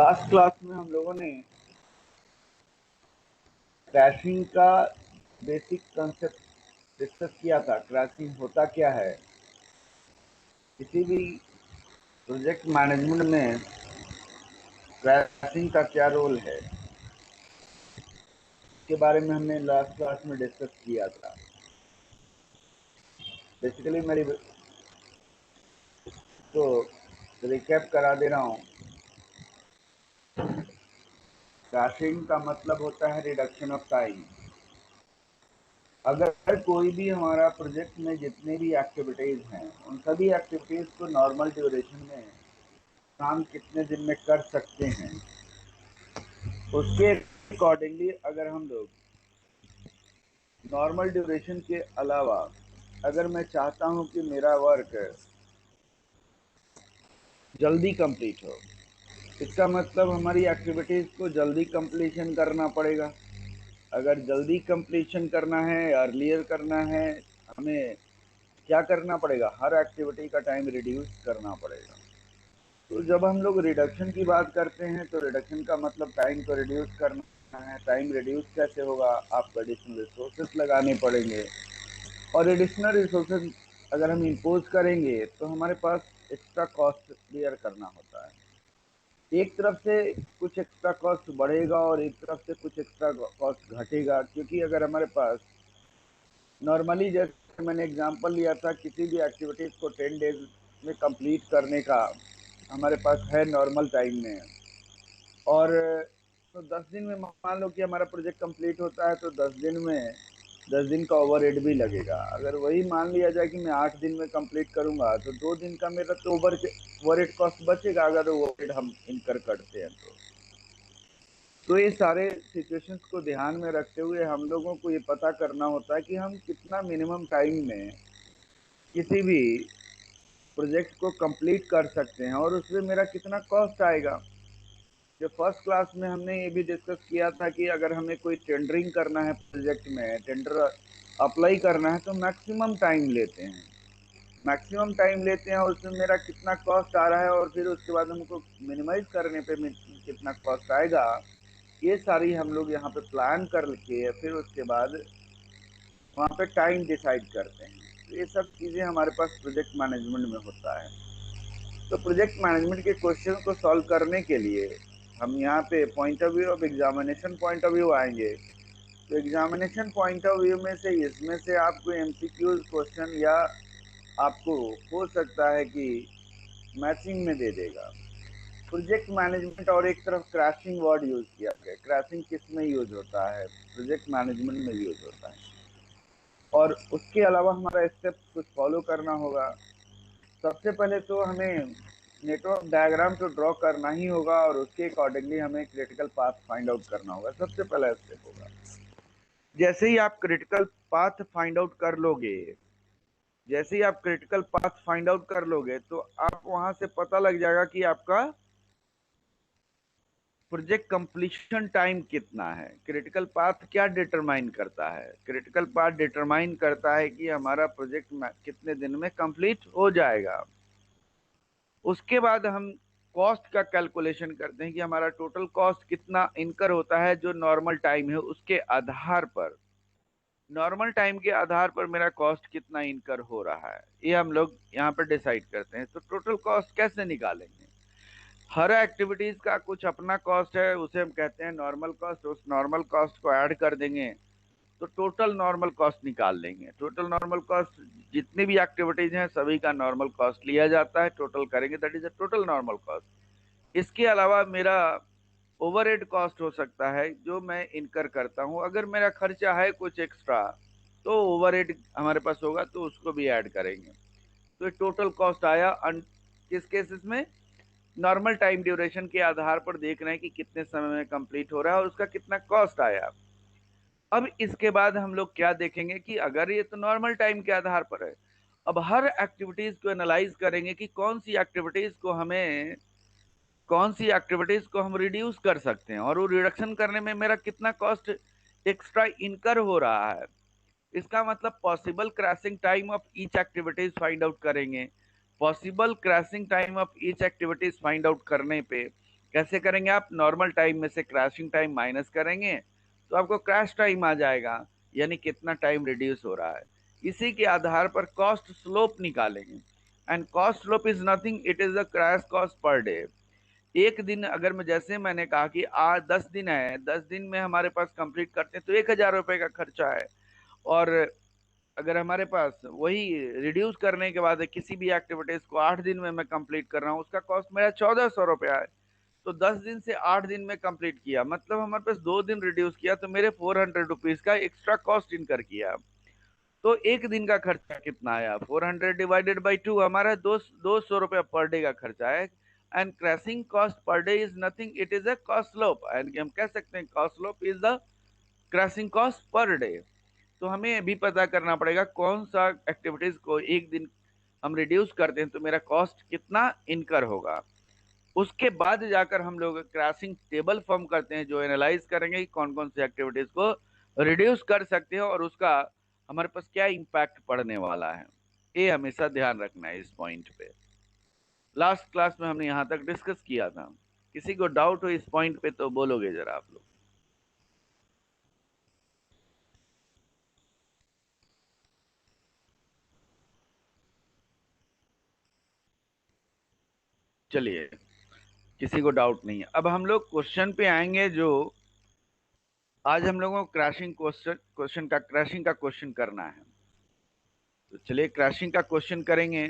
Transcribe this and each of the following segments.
Last class में हम लोगों ने क्रैशिंग का बेसिक कंसेप्ट डिस्कस किया था। क्रैशिंग होता क्या है, किसी भी प्रोजेक्ट मैनेजमेंट में क्रैशिंग का क्या रोल है, इसके बारे में हमने लास्ट क्लास में डिस्कस किया था। बेसिकली मेरी तो रिकैप करा दे रहा हूँ। क्रैशिंग का मतलब होता है रिडक्शन ऑफ टाइम। अगर कोई भी हमारा प्रोजेक्ट में जितने भी एक्टिविटीज हैं, उन सभी एक्टिविटीज को नॉर्मल ड्यूरेशन में काम कितने दिन में कर सकते हैं, उसके अकॉर्डिंगली अगर हम लोग नॉर्मल ड्यूरेशन के अलावा अगर मैं चाहता हूं कि मेरा वर्क जल्दी कंप्लीट हो, इसका मतलब हमारी एक्टिविटीज को जल्दी कंप्लीशन करना पड़ेगा। अगर जल्दी कंप्लीशन करना है, अर्लियर करना है, हमें क्या करना पड़ेगा? हर एक्टिविटी का टाइम रिड्यूस करना पड़ेगा। तो जब हम लोग रिडक्शन की बात करते हैं तो रिडक्शन का मतलब टाइम को रिड्यूस करना है। टाइम रिड्यूस कैसे होगा? आपको एडिशनल रिसोर्सेज लगाने पड़ेंगे, और एडिशनल रिसोर्सेज अगर हम इम्पोज करेंगे तो हमारे पास एक्स्ट्रा कॉस्ट क्लियर करना होता है। एक तरफ से कुछ एक्स्ट्रा कॉस्ट बढ़ेगा और एक तरफ से कुछ एक्स्ट्रा कॉस्ट घटेगा, क्योंकि अगर हमारे पास नॉर्मली, जैसे मैंने एग्जांपल लिया था, किसी भी एक्टिविटीज को 10 डेज में कंप्लीट करने का हमारे पास है नॉर्मल टाइम में, और तो 10 दिन में मान लो कि हमारा प्रोजेक्ट कंप्लीट होता है, तो 10 दिन में 10 दिन का ओवरहेड भी लगेगा। अगर वही मान लिया जाए कि मैं 8 दिन में कंप्लीट करूंगा, तो 2 दिन का मेरा तो ओवरहेड कॉस्ट बचेगा, अगर ओवरहेड हम इनकर करते हैं तो ये सारे सिचुएशंस को ध्यान में रखते हुए हम लोगों को ये पता करना होता है कि हम कितना मिनिमम टाइम में किसी भी प्रोजेक्ट को कंप्लीट कर सकते हैं और उसमें मेरा कितना कॉस्ट आएगा। जो फर्स्ट क्लास में हमने ये भी डिस्कस किया था कि अगर हमें कोई टेंडरिंग करना है, प्रोजेक्ट में टेंडर अप्लाई करना है, तो मैक्सिमम टाइम लेते हैं। मैक्सिमम टाइम लेते हैं और उसमें मेरा कितना कॉस्ट आ रहा है, और फिर उसके बाद हमको मिनिमाइज करने पे कितना कॉस्ट आएगा, ये सारी हम लोग यहाँ पे प्लान करके फिर उसके बाद वहाँ पे टाइम डिसाइड करते हैं। तो ये सब चीज़ें हमारे पास प्रोजेक्ट मैनेजमेंट में होता है। तो प्रोजेक्ट मैनेजमेंट के क्वेश्चन को सॉल्व करने के लिए हम यहाँ पे point of view of examination point of view आएंगे। तो एग्जामिनेशन पॉइंट ऑफ व्यू में से इसमें से आपको एमसीक्यू क्वेश्चन या आपको हो सकता है कि मैचिंग में दे देगा। प्रोजेक्ट मैनेजमेंट और एक तरफ क्रैशिंग वर्ड यूज किया गया। क्रैशिंग किस में यूज होता है? प्रोजेक्ट मैनेजमेंट में यूज होता है। और उसके अलावा हमारा स्टेप कुछ फॉलो करना होगा। सबसे पहले तो हमें नेटवर्क डायग्राम तो ड्रॉ करना ही होगा, और उसके अकॉर्डिंगली हमें क्रिटिकल पाथ फाइंड आउट करना होगा। सबसे पहला स्टेप होगा, जैसे ही आप क्रिटिकल पाथ फाइंड आउट कर लोगे, जैसे ही आप क्रिटिकल पाथ फाइंड आउट कर लोगे, तो आप वहां से पता लग जाएगा कि आपका प्रोजेक्ट कंप्लीशन टाइम कितना है। क्रिटिकल पाथ क्या डिटरमाइन करता है? क्रिटिकल पाथ डिटरमाइन करता है कि हमारा प्रोजेक्ट कितने दिन में कंप्लीट हो जाएगा। उसके बाद हम कॉस्ट का कैलकुलेशन करते हैं कि हमारा टोटल कॉस्ट कितना इनकर होता है। जो नॉर्मल टाइम है उसके आधार पर, नॉर्मल टाइम के आधार पर मेरा कॉस्ट कितना इनकर हो रहा है, ये हम लोग यहाँ पर डिसाइड करते हैं। तो टोटल कॉस्ट कैसे निकालेंगे? हर एक्टिविटीज का कुछ अपना कॉस्ट है, उसे हम कहते हैं नॉर्मल कॉस्ट। उस नॉर्मल कॉस्ट को ऐड कर देंगे तो टोटल नॉर्मल कॉस्ट निकाल लेंगे। टोटल नॉर्मल कॉस्ट, जितनी भी एक्टिविटीज हैं सभी का नॉर्मल कॉस्ट लिया जाता है, टोटल करेंगे, that is the total normal cost. इसके अलावा मेरा ओवरहेड कॉस्ट हो सकता है जो मैं इनकर करता हूं। अगर मेरा खर्चा है कुछ एक्स्ट्रा, तो ओवरहेड हमारे पास होगा तो उसको भी ऐड करेंगे। तो टोटल कॉस्ट आया। किस केसेस में? नॉर्मल टाइम ड्यूरेशन के आधार पर देख रहे हैं कि कितने समय में कंप्लीट हो रहा है और उसका कितना कॉस्ट आया। अब इसके बाद हम लोग क्या देखेंगे कि अगर ये तो नॉर्मल टाइम के आधार पर है, अब हर एक्टिविटीज को एनालाइज करेंगे कि कौन सी एक्टिविटीज को हम रिड्यूस कर सकते हैं, और वो रिडक्शन करने में मेरा कितना कॉस्ट एक्स्ट्रा इनकर हो रहा है। इसका मतलब possible crashing time of each activities find out करेंगे। Possible crashing time of each activities find out करने पे कैसे करेंगे आप? नॉर्मल टाइम में से क्रैशिंग टाइम माइनस करेंगे तो आपको क्रैश टाइम आ जाएगा, यानी कितना टाइम रिड्यूस हो रहा है। इसी के आधार पर कॉस्ट स्लोप निकालेंगे। And cost slope is nothing, it is the crash cost per day. एक दिन, अगर मैं जैसे मैंने कहा कि आज 10 दिन है, 10 दिन में हमारे पास कंप्लीट करते हैं तो 1,000 रुपए का खर्चा है। और अगर हमारे पास वही रिड्यूस करने के बाद किसी भी एक्टिविटीज को 8 दिन में मैं कंप्लीट कर रहा हूँ, उसका कॉस्ट मेरा 1,400 रुपया है। तो 10 दिन से 8 दिन में कंप्लीट किया, मतलब हमारे पास 2 दिन रिड्यूस किया तो मेरे 400 रुपीज का एक्स्ट्रा कॉस्ट इनकर किया। तो एक दिन का खर्चा कितना आया? 400 डिवाइडेड बाई 2, हमारा 200 रुपया पर डे का खर्चा है। And crashing cost per day is nothing, it is a cost slope. And हम कह सकते हैं cost slope is the crashing cost per day. तो हमें भी पता करना पड़ेगा कौन सा एक्टिविटीज को एक दिन हम रिड्यूस करते हैं तो मेरा कॉस्ट कितना इनकर होगा। उसके बाद जाकर हम लोग क्रैशिंग टेबल फॉर्म करते हैं, जो एनालाइज करेंगे कि कौन कौन से एक्टिविटीज को रिड्यूस कर सकते हैं और उसका हमारे पास क्या इम्पैक्ट पड़ने वाला है। ये हमेशा ध्यान रखना है इस पॉइंट पे। लास्ट क्लास में हमने यहाँ तक डिस्कस किया था। किसी को डाउट हो इस पॉइंट पे तो बोलोगे जरा आप लोग। चलिए, किसी को डाउट नहीं है। अब हम लोग क्वेश्चन पे आएंगे। जो आज हम लोगों को क्रैशिंग का क्वेश्चन करना है, तो चलिए क्रैशिंग का क्वेश्चन करेंगे।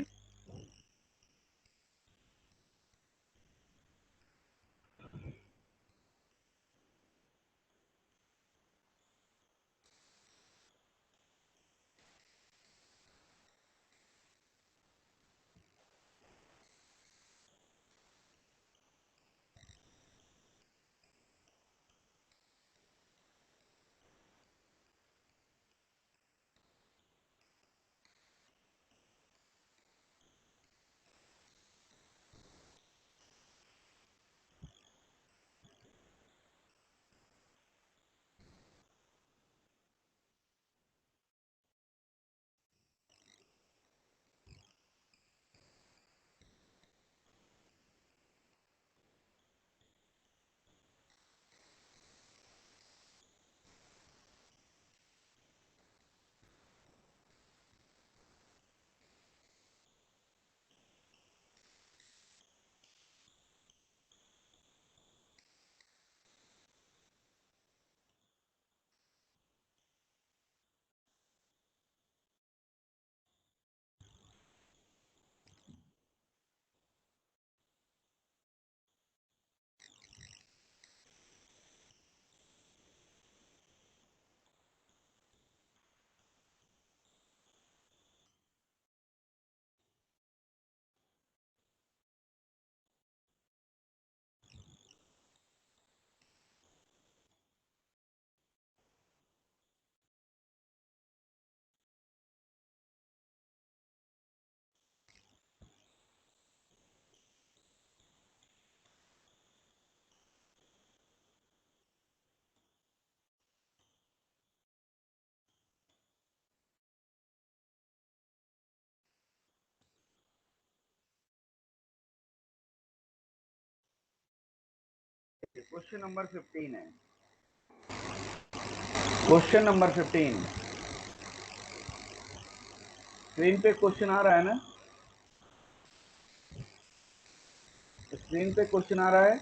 क्वेश्चन नंबर 15 है। क्वेश्चन नंबर 15, स्क्रीन पे क्वेश्चन आ रहा है ना? स्क्रीन पे क्वेश्चन आ रहा है।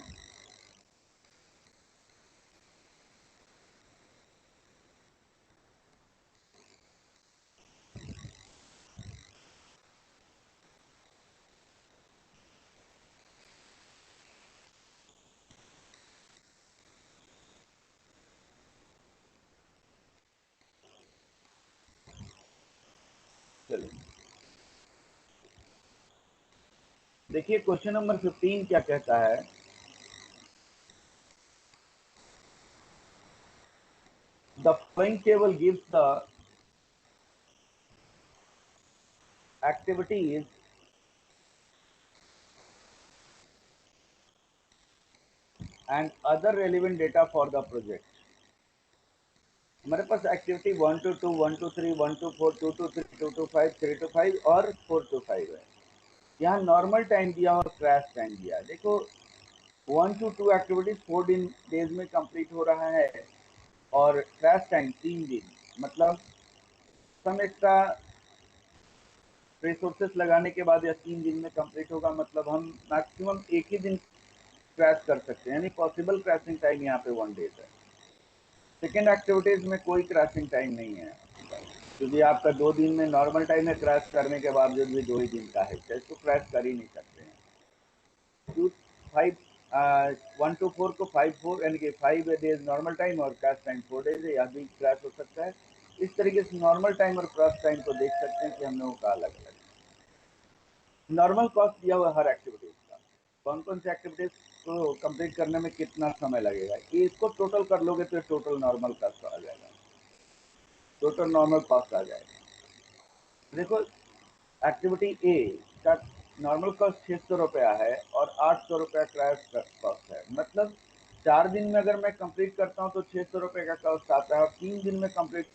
चलिए देखिए, क्वेश्चन नंबर 15 क्या कहता है। The following table gives the activities and other relevant data for the project. हमारे पास activity 1 to 2, 1 to 3, 1 to 4, 2 to 3, 2 to 5, 3 to 5 और 4 to 5 है। यहाँ नॉर्मल टाइम दिया और क्रैश टाइम दिया। देखो, 1 to 2 एक्टिविटीज 4 डेज में कंप्लीट हो रहा है और क्रैश टाइम 3 दिन, मतलब सम एक्स्ट्रा रिसोर्सेस लगाने के बाद या 3 दिन में कंप्लीट होगा, मतलब हम मैक्सिमम एक ही दिन क्रैश कर सकते हैं, यानी पॉसिबल क्रैशिंग टाइम यहाँ पे 1 डेज है। सेकेंड एक्टिविटीज में कोई क्रैशिंग टाइम नहीं है, क्योंकि आपका 2 दिन में नॉर्मल टाइम है, क्रैश करने के बावजूद भी 2 ही दिन का है, तो इसको क्रैश कर ही नहीं सकते हैं। 1 to 4 को 5 4 यानी कि 5 डेज नॉर्मल टाइम और क्रैश टाइम 4 डेज है, यह भी क्रैश हो सकता है। इस तरीके से नॉर्मल टाइम और क्रैश टाइम को देख सकते हैं कि हम लोगों का अलग अलग नॉर्मल कॉस्ट दिया हुआ हर एक्टिविटीज का, कौन कौन सी एक्टिविटीज को कंप्लीट करने में कितना समय लगेगा, ये इसको टोटल कर लोगे तो टोटल नॉर्मल कॉस्ट आ जाएगा, टोटल नॉर्मल कॉस्ट आ जाएगा। देखो, एक्टिविटी ए का नॉर्मल कॉस्ट 600 रुपया है और 800 रुपया क्रैश कॉस्ट है, मतलब 4 दिन में अगर मैं कंप्लीट करता हूँ तो 600 रुपये का कॉस्ट आता है, और 3 दिन में कंप्लीट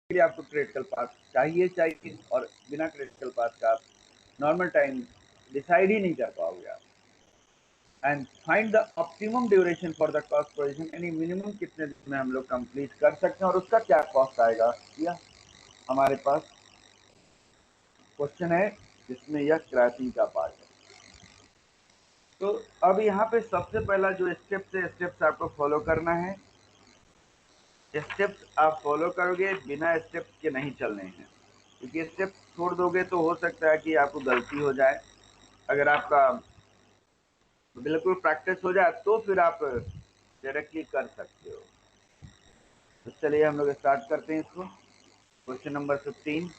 के लिए आपको क्रिटिकल पाथ चाहिए, और बिना क्रिटिकल पाथ का आप नॉर्मल टाइम डिसाइड ही नहीं कर पाओगे आप। And find the optimum duration for the cost position, यानी मिनिमम कितने दिन में हम लोग कंप्लीट कर सकते हैं और उसका क्या कॉस्ट आएगा, यह हमारे पास क्वेश्चन है जिसमें यह क्रैशिंग का पार्ट है। तो अब यहाँ पे सबसे पहला जो स्टेप्स आपको फॉलो करना है, स्टेप्स आप फॉलो करोगे, बिना स्टेप्स के नहीं चलने हैं, क्योंकि स्टेप्स छोड़ दोगे तो हो सकता है कि आपको गलती हो जाए। अगर आपका बिल्कुल प्रैक्टिस हो जाए तो फिर आप डायरेक्टली कर सकते हो। तो चलिए हम लोग स्टार्ट करते हैं इसको। Question number 15।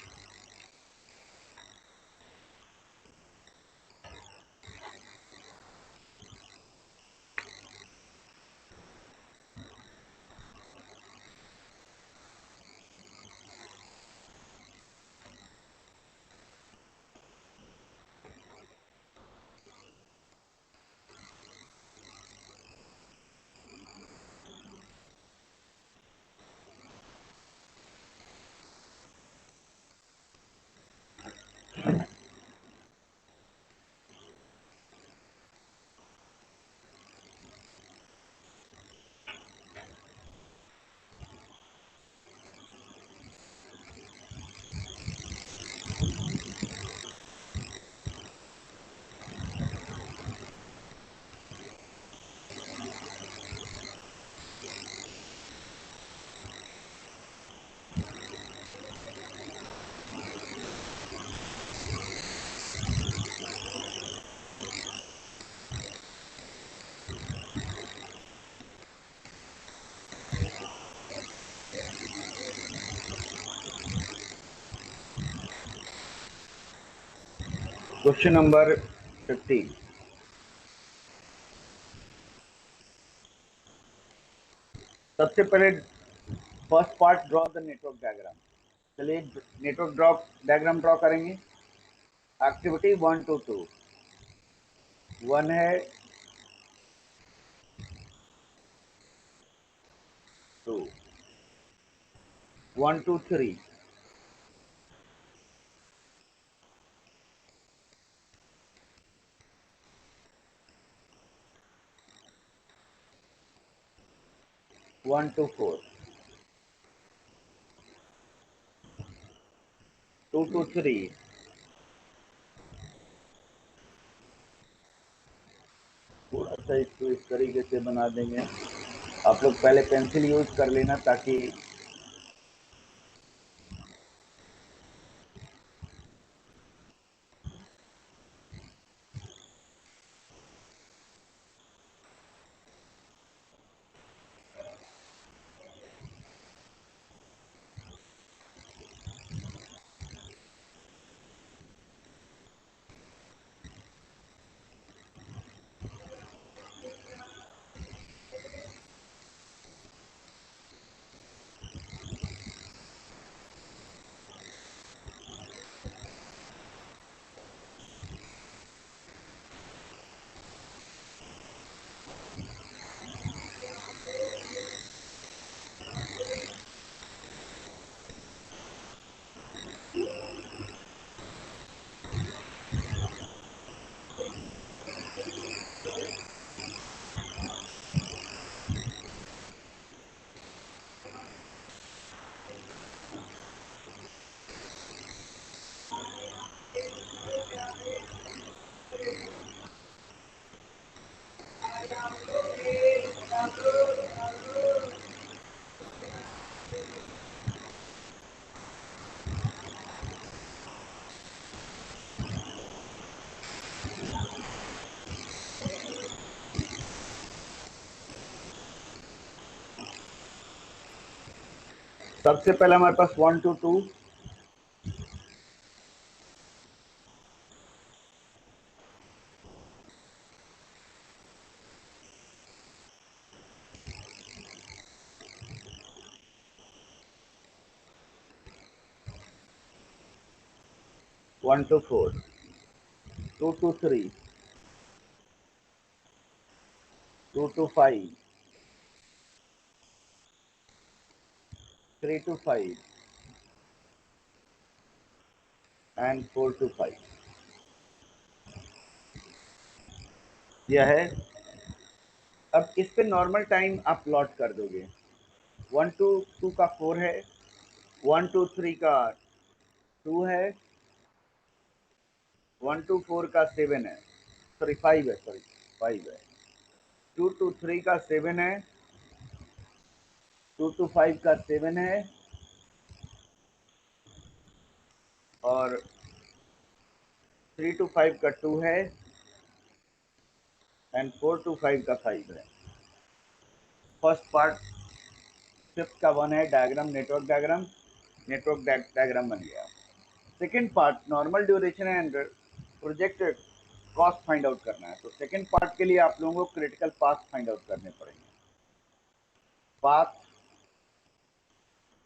Question number 15। सबसे पहले first part, draw the network diagram. चलिए नेटवर्क डायग्राम ड्रॉ करेंगे। एक्टिविटी 1 to 2, 1 है, 2, 1 to 3, 1 to 4, 2 to 3, थोड़ा सा इसको इस तरीके से बना देंगे। आप लोग पहले पेंसिल यूज कर लेना ताकि सबसे पहले हमारे पास 1 to 2, one two four, 2 to 3, 2 to 5, 3 to 5 and 4 to 5। यह है। अब इस पे नॉर्मल टाइम आप प्लॉट कर दोगे। 1 to 2 का 4 है, 1 to 3 का 2 है, 1 to 4 का 7 है, सॉरी 5 है, सॉरी 5 है, 2 to 3 का 7 है, 2 to 5 का 7 है, और 3 to 5 का 2 है, एंड 4 to 5 का 5 है। फर्स्ट पार्ट फिफ्थ का 1 है, डायग्राम नेटवर्क डायग्राम बन गया। Second part normal duration and projected cost find out करना है। तो सेकेंड पार्ट के लिए आप लोगों को क्रिटिकल पाथ फाइंड आउट करने पड़ेंगे। Path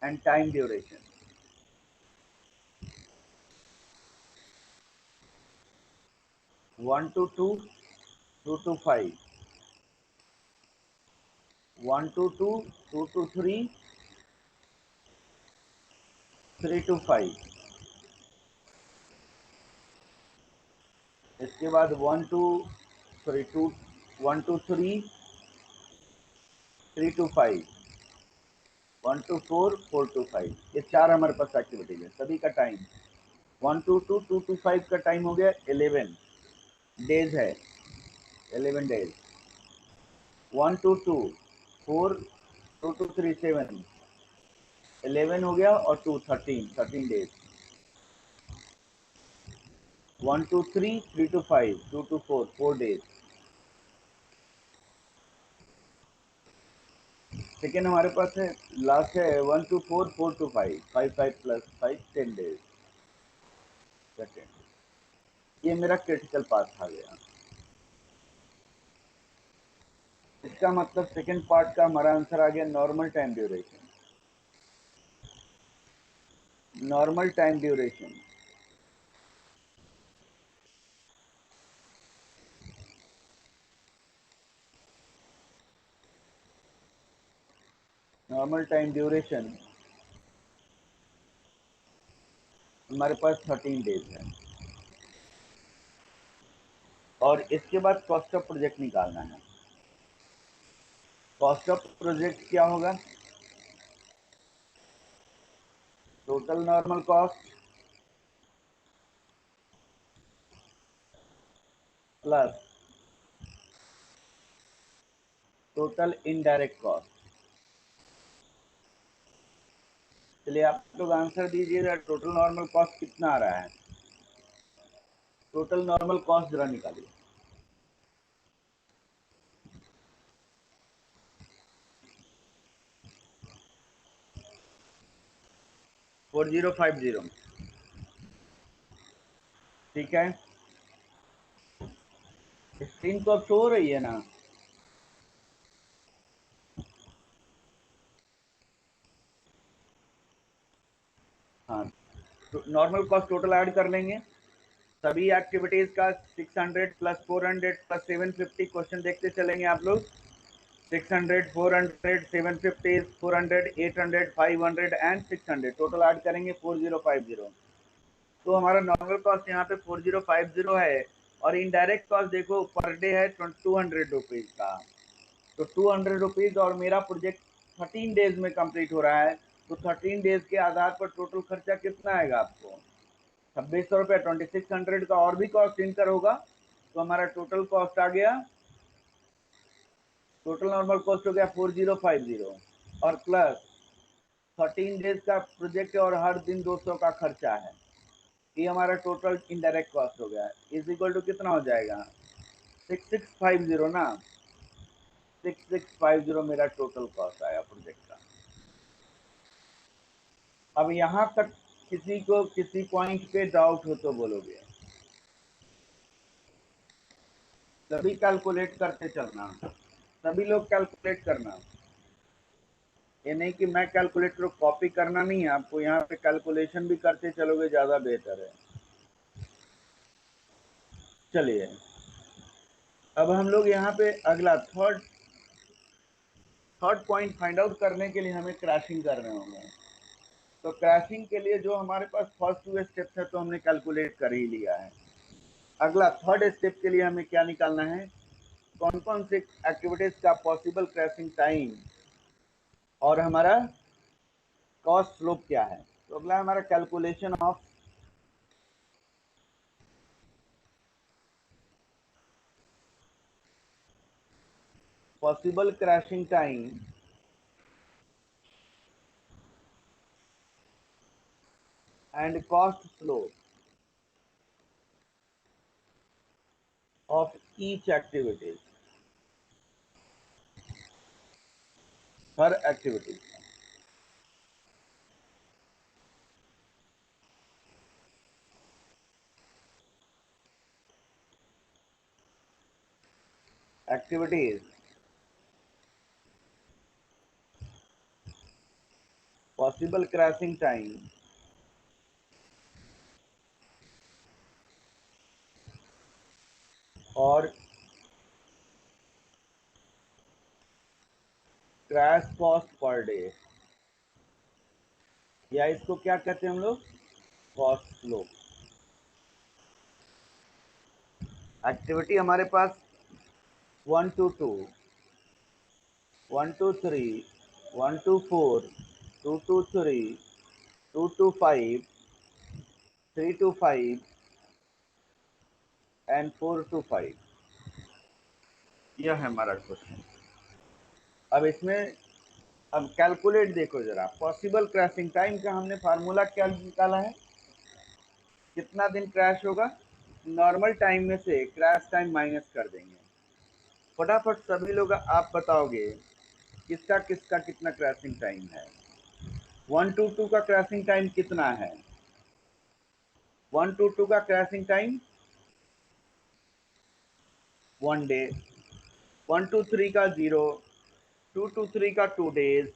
and time duration. One to two, 2 to 5, 1 to 2, 2 to 3, 3 to 5। इसके बाद 1 to sorry 2, 1 to 3, 3 to 5, 1 to 4, 4 to 5। ये चार हमारे पास एक्टिविटीज है। सभी का टाइम 1 to 2, 2 to 5 का टाइम हो गया 11 डेज है, 11 डेज। 1 to 2, 4, 2 to 3, 7, 11 हो गया, और 2 13 days. 1 to 3, 3 to 5, 2 to 4, 4 days. Second हमारे पास है, लास्ट है 1 to 4, 4 to 5, 5 5 plus 5, 10 days. Second, ये मेरा क्रिटिकल पाथ आ गया। इसका मतलब सेकेंड पार्ट का हमारा आंसर आ गया normal time duration. Normal time duration, normal time duration हमारे पास 13 डेज है। और इसके बाद कॉस्ट ऑफ प्रोजेक्ट निकालना है। कॉस्ट ऑफ प्रोजेक्ट क्या होगा? Total normal cost plus total indirect cost. चलिए आप लोग आंसर दीजिएगा, टोटल नॉर्मल कॉस्ट कितना आ रहा है? टोटल नॉर्मल कॉस्ट जरा निकालिए। 4050। ठीक है, स्क्रीन तो अब शो हो रही है ना? हाँ, तो नॉर्मल कॉस्ट टोटल ऐड कर लेंगे सभी एक्टिविटीज का। 600 प्लस 400 प्लस 750 क्वेश्चन देखते चलेंगे आप लोग। 600, 400, 750, 400, 800, 500 एंड 600 टोटल ऐड करेंगे 4050। तो हमारा नॉर्मल कॉस्ट यहाँ पे 4050 है, और इनडायरेक्ट कॉस्ट देखो पर डे है 200 रुपीज का। तो 200 रुपीज, और मेरा प्रोजेक्ट 13 डेज में कंप्लीट हो रहा है। तो 13 डेज के आधार पर टोटल खर्चा कितना आएगा आपको? 2600 रुपये। 2600 का और भी कॉस्ट इनकर होगा, तो हमारा टोटल कॉस्ट आ गया, टोटल नॉर्मल कॉस्ट हो गया 4050, और प्लस 13 डेज का प्रोजेक्ट और हर दिन 200 का खर्चा है। ये हमारा टोटल इनडायरेक्ट कॉस्ट हो गया। इज इक्वल टू कितना हो जाएगा? 6650 ना। 6650 मेरा टोटल कॉस्ट आया प्रोजेक्ट का। अब यहां तक किसी को किसी पॉइंट पे डाउट हो तो बोलोगे, सभी कैलकुलेट करते चलना, सभी लोग कैलकुलेट करना। ये नहीं कि मैं कैलकुलेटर कॉपी करना नहीं है आपको, यहाँ पे कैलकुलेशन भी करते चलोगे, ज्यादा बेहतर है। चलिए अब हम लोग यहाँ पे अगला थर्ड पॉइंट फाइंड आउट करने के लिए हमें क्रैशिंग कर रहे होंगे। तो क्रैशिंग के लिए जो हमारे पास फर्स्ट 2 स्टेप्स है तो हमने कैलकुलेट कर ही लिया है। अगला थर्ड स्टेप के लिए हमें क्या निकालना है, कौन कौन से एक्टिविटीज का पॉसिबल क्रैशिंग टाइम और हमारा कॉस्ट स्लोप क्या है। तो अगला हमारा calculation of possible crashing time and cost slope of each activities, her activity. Activities possible crashing time और क्रैश कॉस्ट पर डे, या इसको क्या कहते हैं हम लोग, कॉस्ट स्लोप। एक्टिविटी हमारे पास 1 to 2, 1 to 3, 1 to 4, 2 to 3, 2 to 5, 3 to 5 and 4 to 5। यह है हमारा क्वेश्चन। अब इसमें अब कैलकुलेट देखो जरा, पॉसिबल क्रैशिंग टाइम का हमने फार्मूला क्या निकाला है, कितना दिन क्रैश होगा, नॉर्मल टाइम में से क्रैश टाइम माइनस कर देंगे। फटाफट सभी लोग आप बताओगे किसका किसका कितना क्रैशिंग टाइम है। 1 to 2 का क्रैशिंग टाइम कितना है, 1 to 2 का क्रैशिंग टाइम 1 डे, 1 to 3 का 0, 2 to 3 का 2 डेज,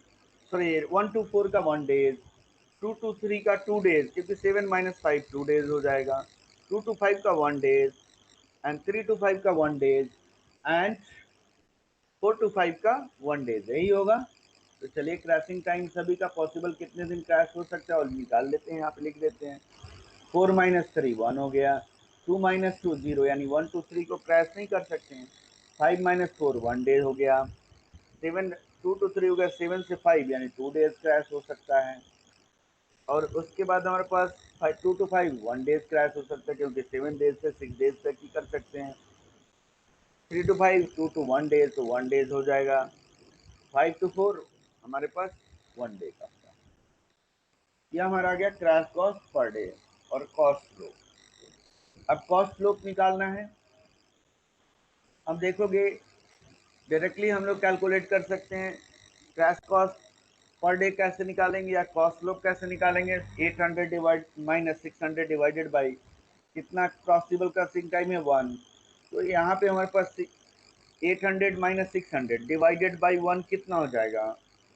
सॉरी 1 to 4 का 1 डेज, 2 to 3 का 2 डेज, क्योंकि 7 - 5 2 डेज हो जाएगा, 2 to 5 का 1 डेज एंड 3 to 5 का 1 डेज एंड 4 to 5 का 1 डेज, यही होगा। तो चलिए क्रैशिंग टाइम सभी का पॉसिबल कितने दिन क्रैश हो सकता है और निकाल लेते हैं, यहाँ पे लिख देते हैं। 4 - 3 1 हो गया, 2 - 2 0, यानी 1 to 3 को क्रैश नहीं कर सकते हैं। 5 - 4 1 डे हो गया, 7 2 to 3 हो गया, 7 से 5 यानी 2 डेज क्रैश हो सकता है। और उसके बाद हमारे पास 2 to 5 1 डेज क्रैश हो सकता है, क्योंकि 7 डेज से 6 डेज तक ही कर सकते हैं। 3 to 5 2 to 1 डेज, तो 1 डेज हो जाएगा। 5 to 4 हमारे पास 1 डे का। यह हमारा आ गया क्रैश कॉस्ट पर डे और कॉस्ट स्लोप। अब कॉस्ट स्लोप निकालना है। अब देखोगे डायरेक्टली हम लोग कैलकुलेट कर सकते हैं क्रैश कॉस्ट पर डे कैसे निकालेंगे या कॉस्ट स्लोप कैसे निकालेंगे। 800 डिवाइड माइनस 600 डिवाइडेड बाई कितना पॉसिबल क्रशिंग टाइम है 1। तो यहाँ पे हमारे पास 800 माइनस 600 डिवाइडेड बाई 1 कितना हो जाएगा,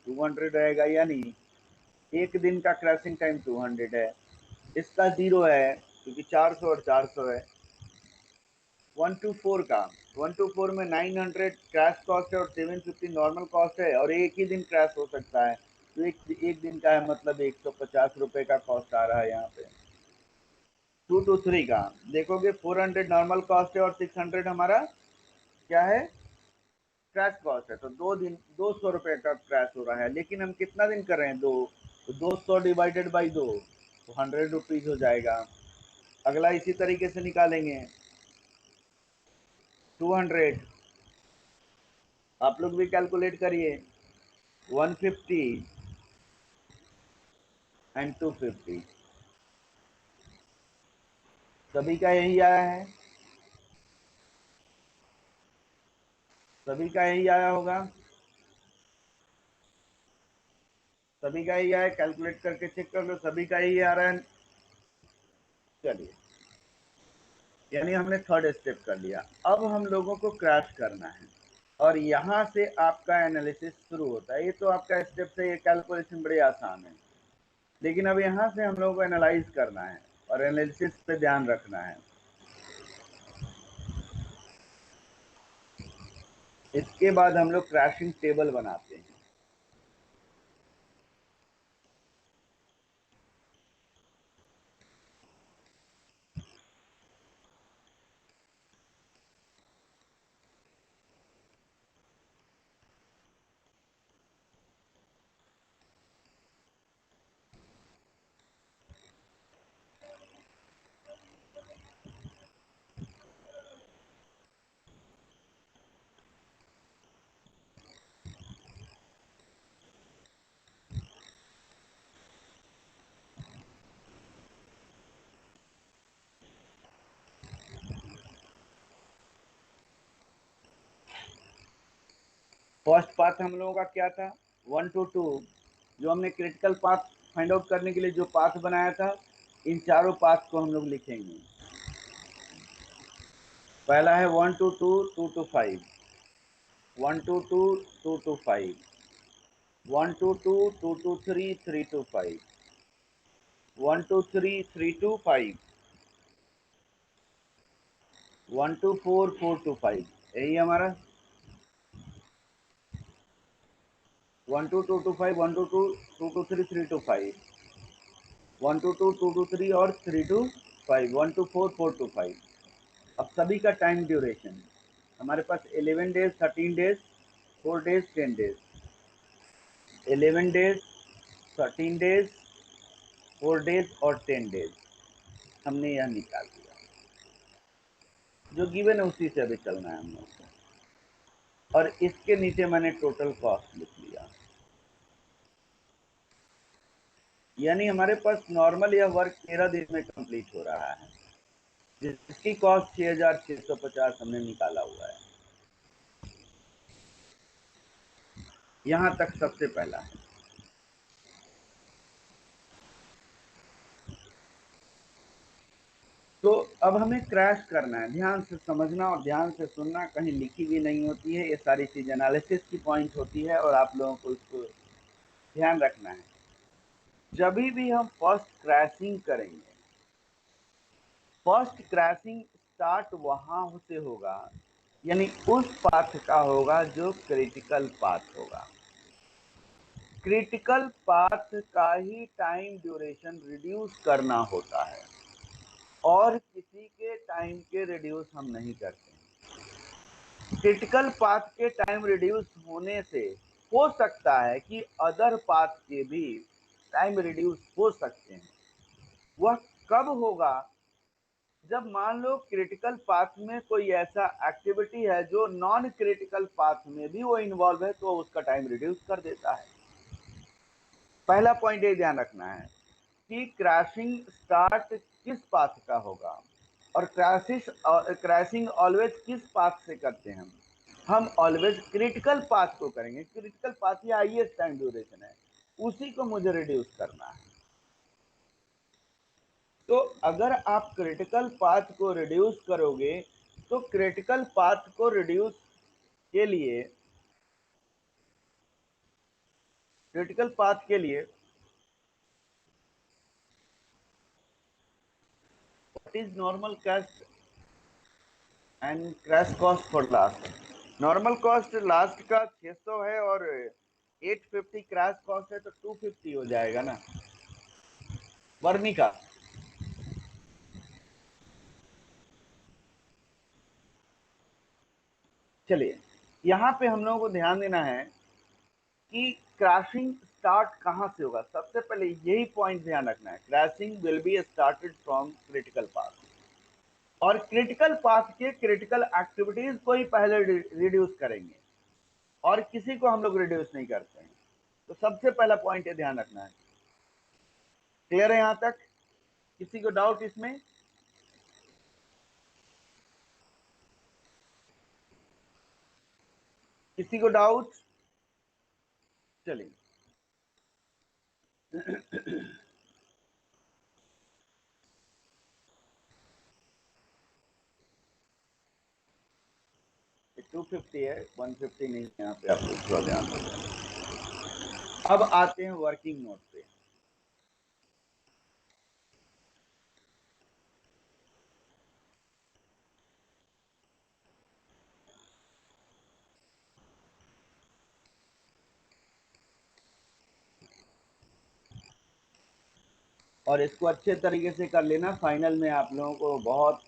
200 रहेगा, यानी एक दिन का क्रशिंग टाइम 200 है। इसका 0 है क्योंकि 400 और 400 है। 1 to 4 का, 1 to 4 में 900 क्रैश कॉस्ट है और 750 नॉर्मल कॉस्ट है, और एक ही दिन क्रैश हो सकता है। तो एक दिन का है, मतलब 150 रुपए का कॉस्ट आ रहा है यहाँ पे। 2 to 3 का देखोगे 400 नॉर्मल कॉस्ट है और 600 हमारा क्या है, क्रैश कॉस्ट है। तो 2 दिन 200 रुपए का क्रैश हो रहा है, लेकिन हम कितना दिन कर रहे हैं, 2। तो 200 डिवाइडेड बाई 2 तो 100 रुपीज हो जाएगा। अगला इसी तरीके से निकालेंगे 200, आप लोग भी कैलकुलेट करिए, 150 एंड 250, सभी का यही आया है, सभी का यही आया होगा। सभी का ही आया, कैलकुलेट करके चेक कर लो, सभी का ही आ रहा है। चलिए, यानी हमने थर्ड स्टेप कर लिया। अब हम लोगों को क्रैश करना है और यहाँ से आपका एनालिसिस शुरू होता है। ये तो आपका स्टेप से ये कैलकुलेशन बड़ी आसान है, लेकिन अब यहाँ से हम लोगों को एनालाइज करना है और एनालिसिस पे ध्यान रखना है। इसके बाद हम लोग क्रैशिंग टेबल बनाते हैं। फर्स्ट पाथ हम लोगों का क्या था, 1 to 2, जो हमने क्रिटिकल पाथ फाइंड आउट करने के लिए जो पाथ बनाया था, इन चारों पाथ को हम लोग लिखेंगे। पहला है 1 to 2, 2 to 5, 1 to 2, 2 to 5, 1 to 2, 2 to 3, 3 to 5, 1 to 3, 3 to 5, 1 to 4, 4 to 5, यही हमारा 1 to 2 to 5, 1 to 2, 2 to 3, 3 to 5, 1 to 2, 2 to 3 और 3 to 5, 1 to 4, 4 to 5। अब सभी का टाइम ड्यूरेशन हमारे पास 11 days, 13 days, 4 days, 10 days, 11 days, 13 days, 4 days और 10 डेज हमने यह निकाल दिया। जो गिवन है उसी से अभी चलना है हम लोग को। और इसके नीचे मैंने टोटल कॉस्ट लिख लिया। यानी हमारे पास नॉर्मल यह वर्क 13 दिन में कंप्लीट हो रहा है, जिसकी कॉस्ट 6,650 हमने निकाला हुआ है। यहां तक सबसे पहला है। तो अब हमें क्रैश करना है। ध्यान से समझना और ध्यान से सुनना, कहीं लिखी भी नहीं होती है, ये सारी चीज एनालिसिस की पॉइंट होती है और आप लोगों को इसको ध्यान रखना है। जब भी हम फर्स्ट क्रैशिंग करेंगे, फर्स्ट क्रैशिंग स्टार्ट वहां से होगा, यानी उस पाथ का होगा जो क्रिटिकल पाथ होगा। क्रिटिकल पाथ का ही टाइम ड्यूरेशन रिड्यूस करना होता है और किसी के टाइम के रिड्यूस हम नहीं करते। क्रिटिकल पाथ के टाइम रिड्यूस होने से हो सकता है कि अदर पाथ के भी टाइम रिड्यूस हो सकते हैं। वह कब होगा, जब मान लो क्रिटिकल पाथ में कोई ऐसा एक्टिविटी है जो नॉन क्रिटिकल पाथ में भी वो इन्वॉल्व है, तो उसका टाइम रिड्यूस कर देता है। पहला पॉइंट ये ध्यान रखना है कि क्रैशिंग स्टार्ट किस पाथ का होगा और क्रैशिंग ऑलवेज किस पाथ से करते हैं हम ऑलवेज क्रिटिकल पाथ को करेंगे। क्रिटिकल पाथ ही हाईएस्ट टाइम ड्यूरेशन है, उसी को मुझे रिड्यूस करना है। तो अगर आप क्रिटिकल पाथ को रिड्यूस करोगे, तो क्रिटिकल पाथ को रिड्यूस के लिए क्रिटिकल पाथ के लिए what is normal cost and crash cost for last. Normal cost last का 600 है और 850 क्रैश कॉस्ट है, तो 250 हो जाएगा ना वर्मी का। चलिए, यहाँ पे हम लोगों को ध्यान देना है कि क्रैशिंग स्टार्ट कहां से होगा। सबसे पहले यही पॉइंट ध्यान रखना है, crashing will be started from critical path और क्रिटिकल पाथ के क्रिटिकल एक्टिविटीज को ही पहले रिड्यूस करेंगे और किसी को हम लोग रिड्यूस नहीं करते हैं। तो सबसे पहला पॉइंट ये ध्यान रखना है। क्लियर है यहां तक? किसी को डाउट इसमें? किसी को डाउट? चलिए, 250 है, 150 नहीं है यहाँ पे, आपको थोड़ा ध्यान रखना। अब आते हैं वर्किंग नोट पे। और इसको अच्छे तरीके से कर लेना, फाइनल में आप लोगों को बहुत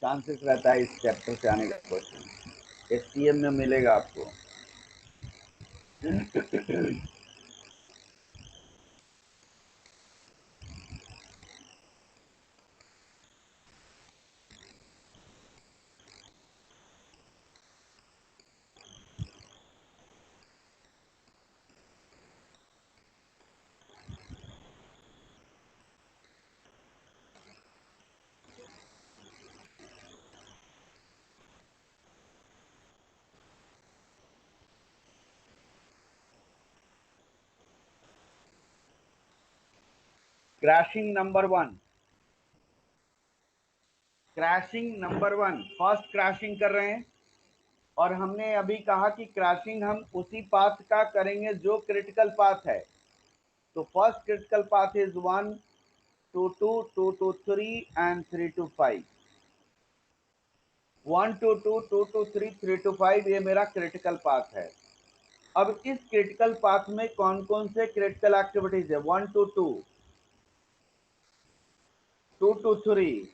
चांसेस रहता है इस चैप्टर से आने का क्वेश्चन, एसटीएम में मिलेगा आपको। Crashing number 1, crashing number 1, first crashing कर रहे हैं। और हमने अभी कहा कि क्रैशिंग हम उसी पाथ का करेंगे जो क्रिटिकल पाथ है। तो first critical path is 1 to 2, 2 to 3 and 3 to 5। 1 to 2, 2 to 3, 3 to 5 ये मेरा क्रिटिकल पाथ है। अब इस क्रिटिकल पाथ में कौन कौन से क्रिटिकल एक्टिविटीज है? 1 to 2, 2 to 3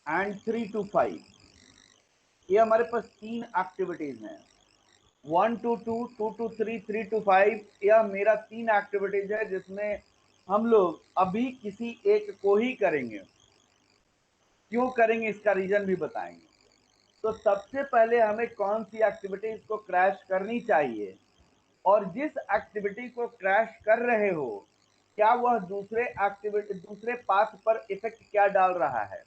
and 3 to 5। ये हमारे पास 3 एक्टिविटीज हैं। 1 to 2, 2 to 3, 3 to 5 यह मेरा 3 एक्टिविटीज है, जिसमें हम लोग अभी किसी एक को ही करेंगे। क्यों करेंगे इसका रीजन भी बताएंगे। तो सबसे पहले हमें कौन सी एक्टिविटीज को क्रैश करनी चाहिए, और जिस एक्टिविटी को क्रैश कर रहे हो क्या वह दूसरे पाथ पर इफेक्ट क्या डाल रहा है,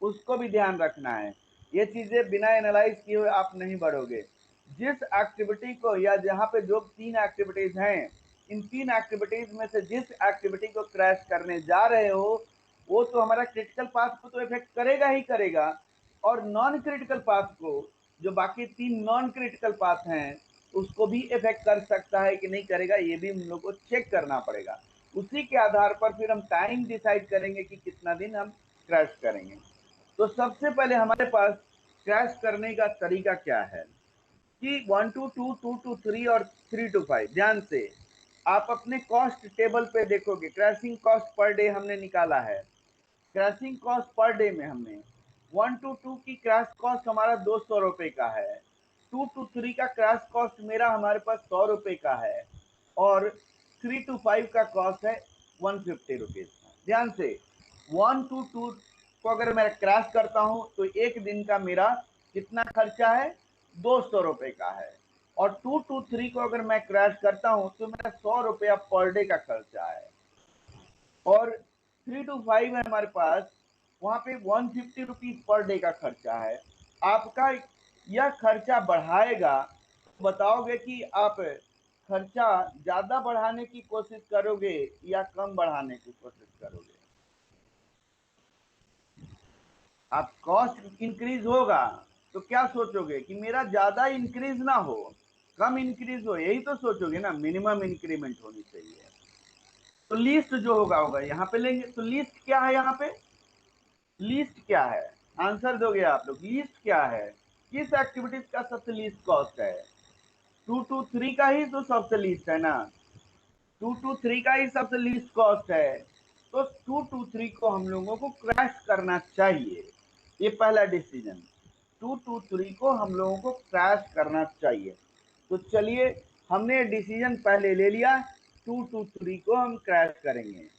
उसको भी ध्यान रखना है। ये चीजें बिना एनालाइज किए हुए आप नहीं बढ़ोगे। जिस एक्टिविटी को, या जहां पे जो 3 एक्टिविटीज हैं, इन 3 एक्टिविटीज में से जिस एक्टिविटी को क्रैश करने जा रहे हो वो तो हमारा क्रिटिकल पाथ को तो इफेक्ट करेगा ही करेगा, और नॉन क्रिटिकल पाथ को, जो बाकी 3 नॉन क्रिटिकल पाथ हैं, उसको भी इफेक्ट कर सकता है कि नहीं करेगा, ये भी हम लोग को चेक करना पड़ेगा। उसी के आधार पर फिर हम टाइम डिसाइड करेंगे कि कितना दिन हम क्रैश करेंगे। तो सबसे पहले हमारे पास क्रैश करने का तरीका क्या है कि 1 to 2, 2 to 3 और 3 to 5। ध्यान से आप अपने कॉस्ट टेबल पे देखोगे, क्रैशिंग कॉस्ट पर डे हमने निकाला है। क्रैशिंग कॉस्ट पर डे में हमने 1 to 2 की क्रैश कॉस्ट हमारा 200 रुपए का है, 2 to 3 का क्रैश कॉस्ट मेरा हमारे पास 100 रुपए का है, और 3 to 5 का कॉस्ट है 150 रुपीज का। ध्यान से 1 to 2 को अगर मैं क्रैश करता हूं तो एक दिन का मेरा कितना खर्चा है? 200 रुपए का है। और 2 to 3 को अगर मैं क्रैश करता हूं तो मेरा 100 रुपया पर डे का खर्चा है। और 3 to 5 है हमारे पास, वहां पे 150 रुपीज पर डे का खर्चा है। आपका यह खर्चा बढ़ाएगा, बताओगे कि आप खर्चा ज्यादा बढ़ाने की कोशिश करोगे या कम बढ़ाने की कोशिश करोगे? आप कॉस्ट इंक्रीज होगा तो क्या सोचोगे कि मेरा ज्यादा इंक्रीज ना हो, कम इंक्रीज हो, यही तो सोचोगे ना। मिनिमम इंक्रीमेंट होनी चाहिए। तो लीस्ट जो होगा होगा यहाँ पे लेंगे। तो लीस्ट क्या है? यहाँ पे लीस्ट क्या है? आंसर दोगे आप लोग। लीस्ट क्या है? किस एक्टिविटीज का सबसे लीस्ट कॉस्ट है? 2 to 3 का ही तो सबसे लीस्ट है ना। 2 to 3 का ही सबसे लीस्ट कॉस्ट है। तो 2 to 3 को हम लोगों को क्रैश करना चाहिए, ये पहला डिसीजन। 2 to 3 को हम लोगों को क्रैश करना चाहिए। तो चलिए, हमने डिसीजन पहले ले लिया, 2 to 3 को हम क्रैश करेंगे,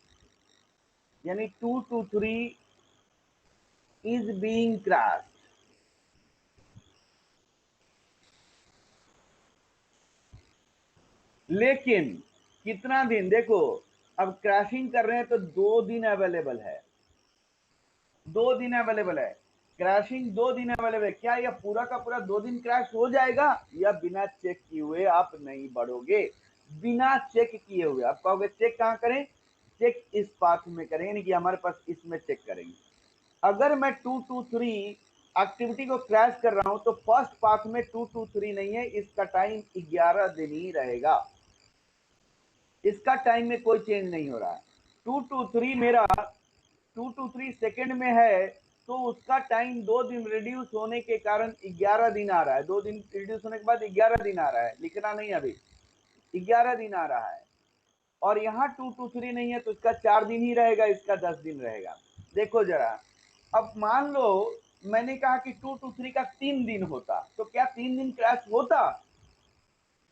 यानी 2 to 3 is being crashed। लेकिन कितना दिन? देखो, अब क्रैशिंग कर रहे हैं तो 2 दिन अवेलेबल है, 2 दिन अवेलेबल है। क्रैशिंग 2 दिन अवेलेबल है। क्या यह पूरा का पूरा 2 दिन क्रैश हो जाएगा, या बिना चेक किए हुए आप नहीं बढ़ोगे? बिना चेक किए हुए। आप कहोगे चेक कहाँ करें? चेक इस पाथ में करें, यानी कि हमारे पास इसमें चेक करेंगे। अगर मैं 223 एक्टिविटी को क्रैश कर रहा हूं तो फर्स्ट पाथ में 223 नहीं है, इसका टाइम 11 दिन ही रहेगा, इसका टाइम में कोई चेंज नहीं हो रहा है। 223 मेरा 223 सेकेंड में है तो उसका टाइम 2 दिन रिड्यूस होने के कारण 11 दिन आ रहा है। 2 दिन रिड्यूस होने के बाद 11 दिन आ रहा है, लिखना नहीं अभी, 11 दिन आ रहा है। और यहाँ 223 नहीं है तो इसका 4 दिन ही रहेगा, इसका 10 दिन रहेगा। देखो जरा, अब मान लो मैंने कहा कि 223 का 3 दिन होता तो क्या 3 दिन क्रैश होता?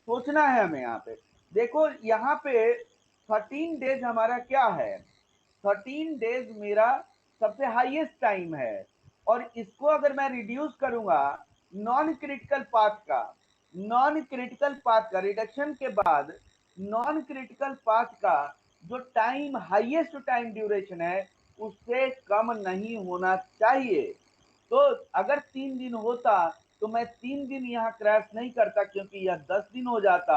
सोचना है हमें यहाँ पे। देखो यहाँ पे 13 डेज हमारा क्या है, 13 डेज मेरा सबसे हाईएस्ट टाइम है। और इसको अगर मैं रिड्यूस करूंगा नॉन क्रिटिकल पाथ का, नॉन क्रिटिकल पाथ का रिडक्शन के बाद नॉन क्रिटिकल पाथ का जो टाइम हाईएस्ट टाइम ड्यूरेशन है उससे कम नहीं होना चाहिए। तो अगर 3 दिन होता तो मैं 3 दिन यहाँ क्रैश नहीं करता क्योंकि यह 10 दिन हो जाता,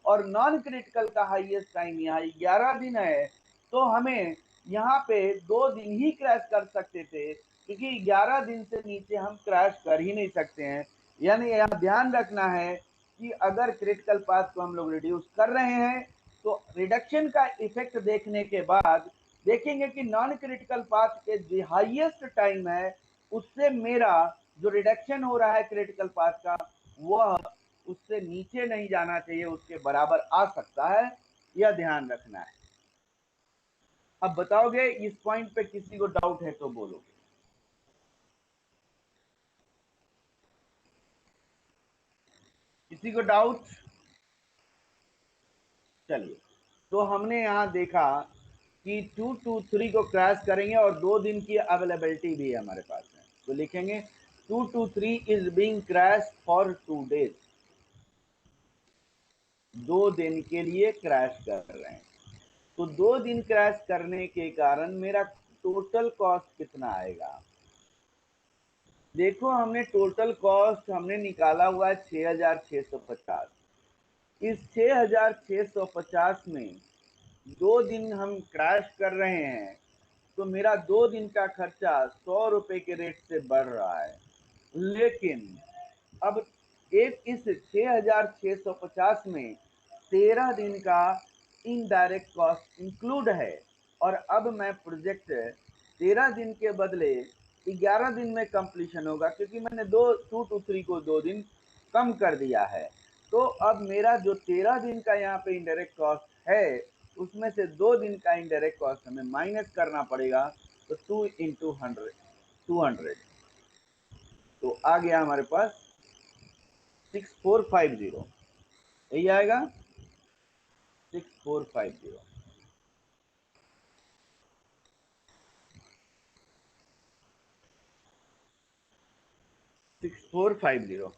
और नॉन क्रिटिकल का हाईएस्ट टाइम यहाँ 11 दिन है, तो हमें यहाँ पे 2 दिन ही क्रैश कर सकते थे क्योंकि 11 दिन से नीचे हम क्रैश कर ही नहीं सकते हैं। यानी यहाँ ध्यान रखना है कि अगर क्रिटिकल पाथ को हम लोग रिड्यूस कर रहे हैं तो रिडक्शन का इफेक्ट देखने के बाद देखेंगे कि नॉन क्रिटिकल पाथ के जो हाईएस्ट टाइम है उससे मेरा जो रिडक्शन हो रहा है क्रिटिकल पाथ का वह उससे नीचे नहीं जाना चाहिए, उसके बराबर आ सकता है, यह ध्यान रखना है। अब बताओगे इस पॉइंट पे किसी को डाउट है तो बोलो। किसी को डाउट? चलिए, तो हमने यहां देखा कि 223 को क्रैश करेंगे और 2 दिन की अवेलेबिलिटी भी हमारे पास है, तो लिखेंगे 223 is being crash for 2 days, 2 दिन के लिए क्रैश कर रहे हैं। तो 2 दिन क्रैश करने के कारण मेरा टोटल कॉस्ट कितना आएगा? देखो हमने टोटल कॉस्ट हमने निकाला हुआ है 6650। इस 6650 में 2 दिन हम क्रैश कर रहे हैं तो मेरा 2 दिन का खर्चा 100 रुपए के रेट से बढ़ रहा है। लेकिन अब एक इस 6650 में 13 दिन का इनडायरेक्ट कॉस्ट इंक्लूड है, और अब मैं प्रोजेक्ट 13 दिन के बदले 11 दिन में कंप्लीशन होगा क्योंकि मैंने 223 को 2 दिन कम कर दिया है। तो अब मेरा जो 13 दिन का यहाँ पे इनडायरेक्ट कॉस्ट है उसमें से 2 दिन का इनडायरेक्ट कॉस्ट हमें माइनस करना पड़ेगा, तो 2 इंटू 100 200, तो आ गया हमारे पास 6450, यही आएगा 6450। 6450।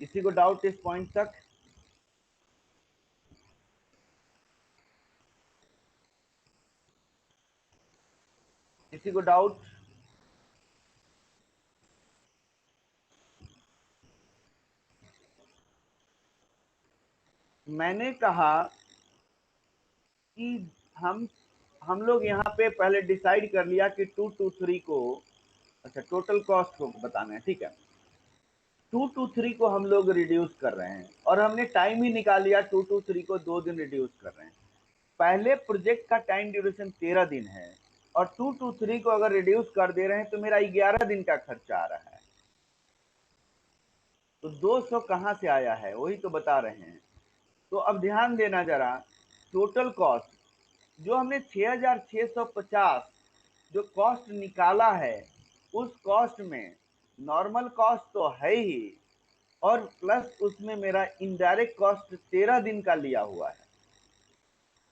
किसी को डाउट इस पॉइंट तक? किसी को डाउट? मैंने कहा कि हम लोग यहाँ पे पहले डिसाइड कर लिया कि 223 को, अच्छा टोटल कॉस्ट को बताना है, ठीक है। 223 को हम लोग रिड्यूस कर रहे हैं और हमने टाइम ही निकाल लिया, 223 को 2 दिन रिड्यूस कर रहे हैं। पहले प्रोजेक्ट का टाइम ड्यूरेशन 13 दिन है और 223 को अगर रिड्यूस कर दे रहे हैं तो मेरा 11 दिन का खर्चा आ रहा है। तो 200 कहां से आया है वही तो बता रहे हैं। तो अब ध्यान देना जरा, टोटल कॉस्ट जो हमने 6650 जो कॉस्ट निकाला है उस कॉस्ट में नॉर्मल कॉस्ट तो है ही, और प्लस उसमें मेरा इनडायरेक्ट कॉस्ट 13 दिन का लिया हुआ है,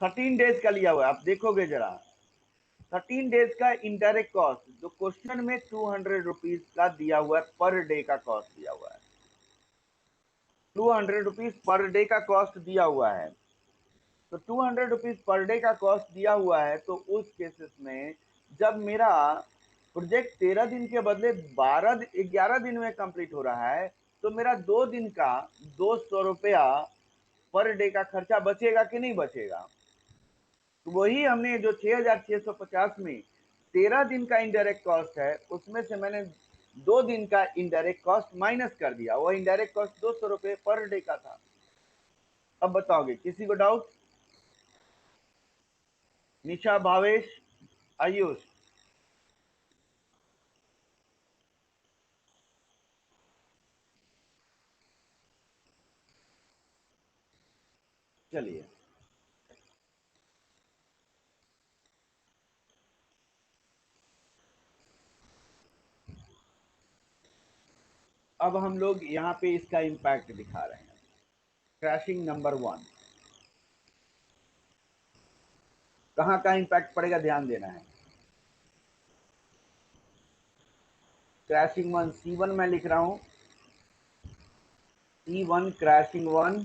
13 डेज का लिया हुआ है। आप देखोगे जरा 13 डेज का इनडायरेक्ट कॉस्ट जो क्वेश्चन में 200 रुपीज का दिया हुआ है, पर डे का कॉस्ट दिया हुआ है, 200 रुपीज पर डे का कॉस्ट दिया हुआ है। तो 200 रुपीज पर डे का कॉस्ट दिया हुआ है, तो उस केसेस में जब मेरा प्रोजेक्ट 13 दिन के बदले 11 दिन में कंप्लीट हो रहा है तो मेरा 2 दिन का 200 रुपया पर डे का खर्चा बचेगा कि नहीं बचेगा। तो वही हमने जो 6,650 में 13 दिन का इनडायरेक्ट कॉस्ट है, उसमें से मैंने 2 दिन का इनडायरेक्ट कॉस्ट माइनस कर दिया। वो इनडायरेक्ट कॉस्ट 200 रुपए पर डे का था। अब बताओगे, किसी को डाउट? निशा, भावेश, आयुष? चलिए, अब हम लोग यहाँ पे इसका इम्पैक्ट दिखा रहे हैं। क्रैशिंग नंबर 1, कहाँ का इम्पैक्ट पड़ेगा, ध्यान देना है। क्रैशिंग 1 C1 मैं लिख रहा हूं, C1 क्रैशिंग 1,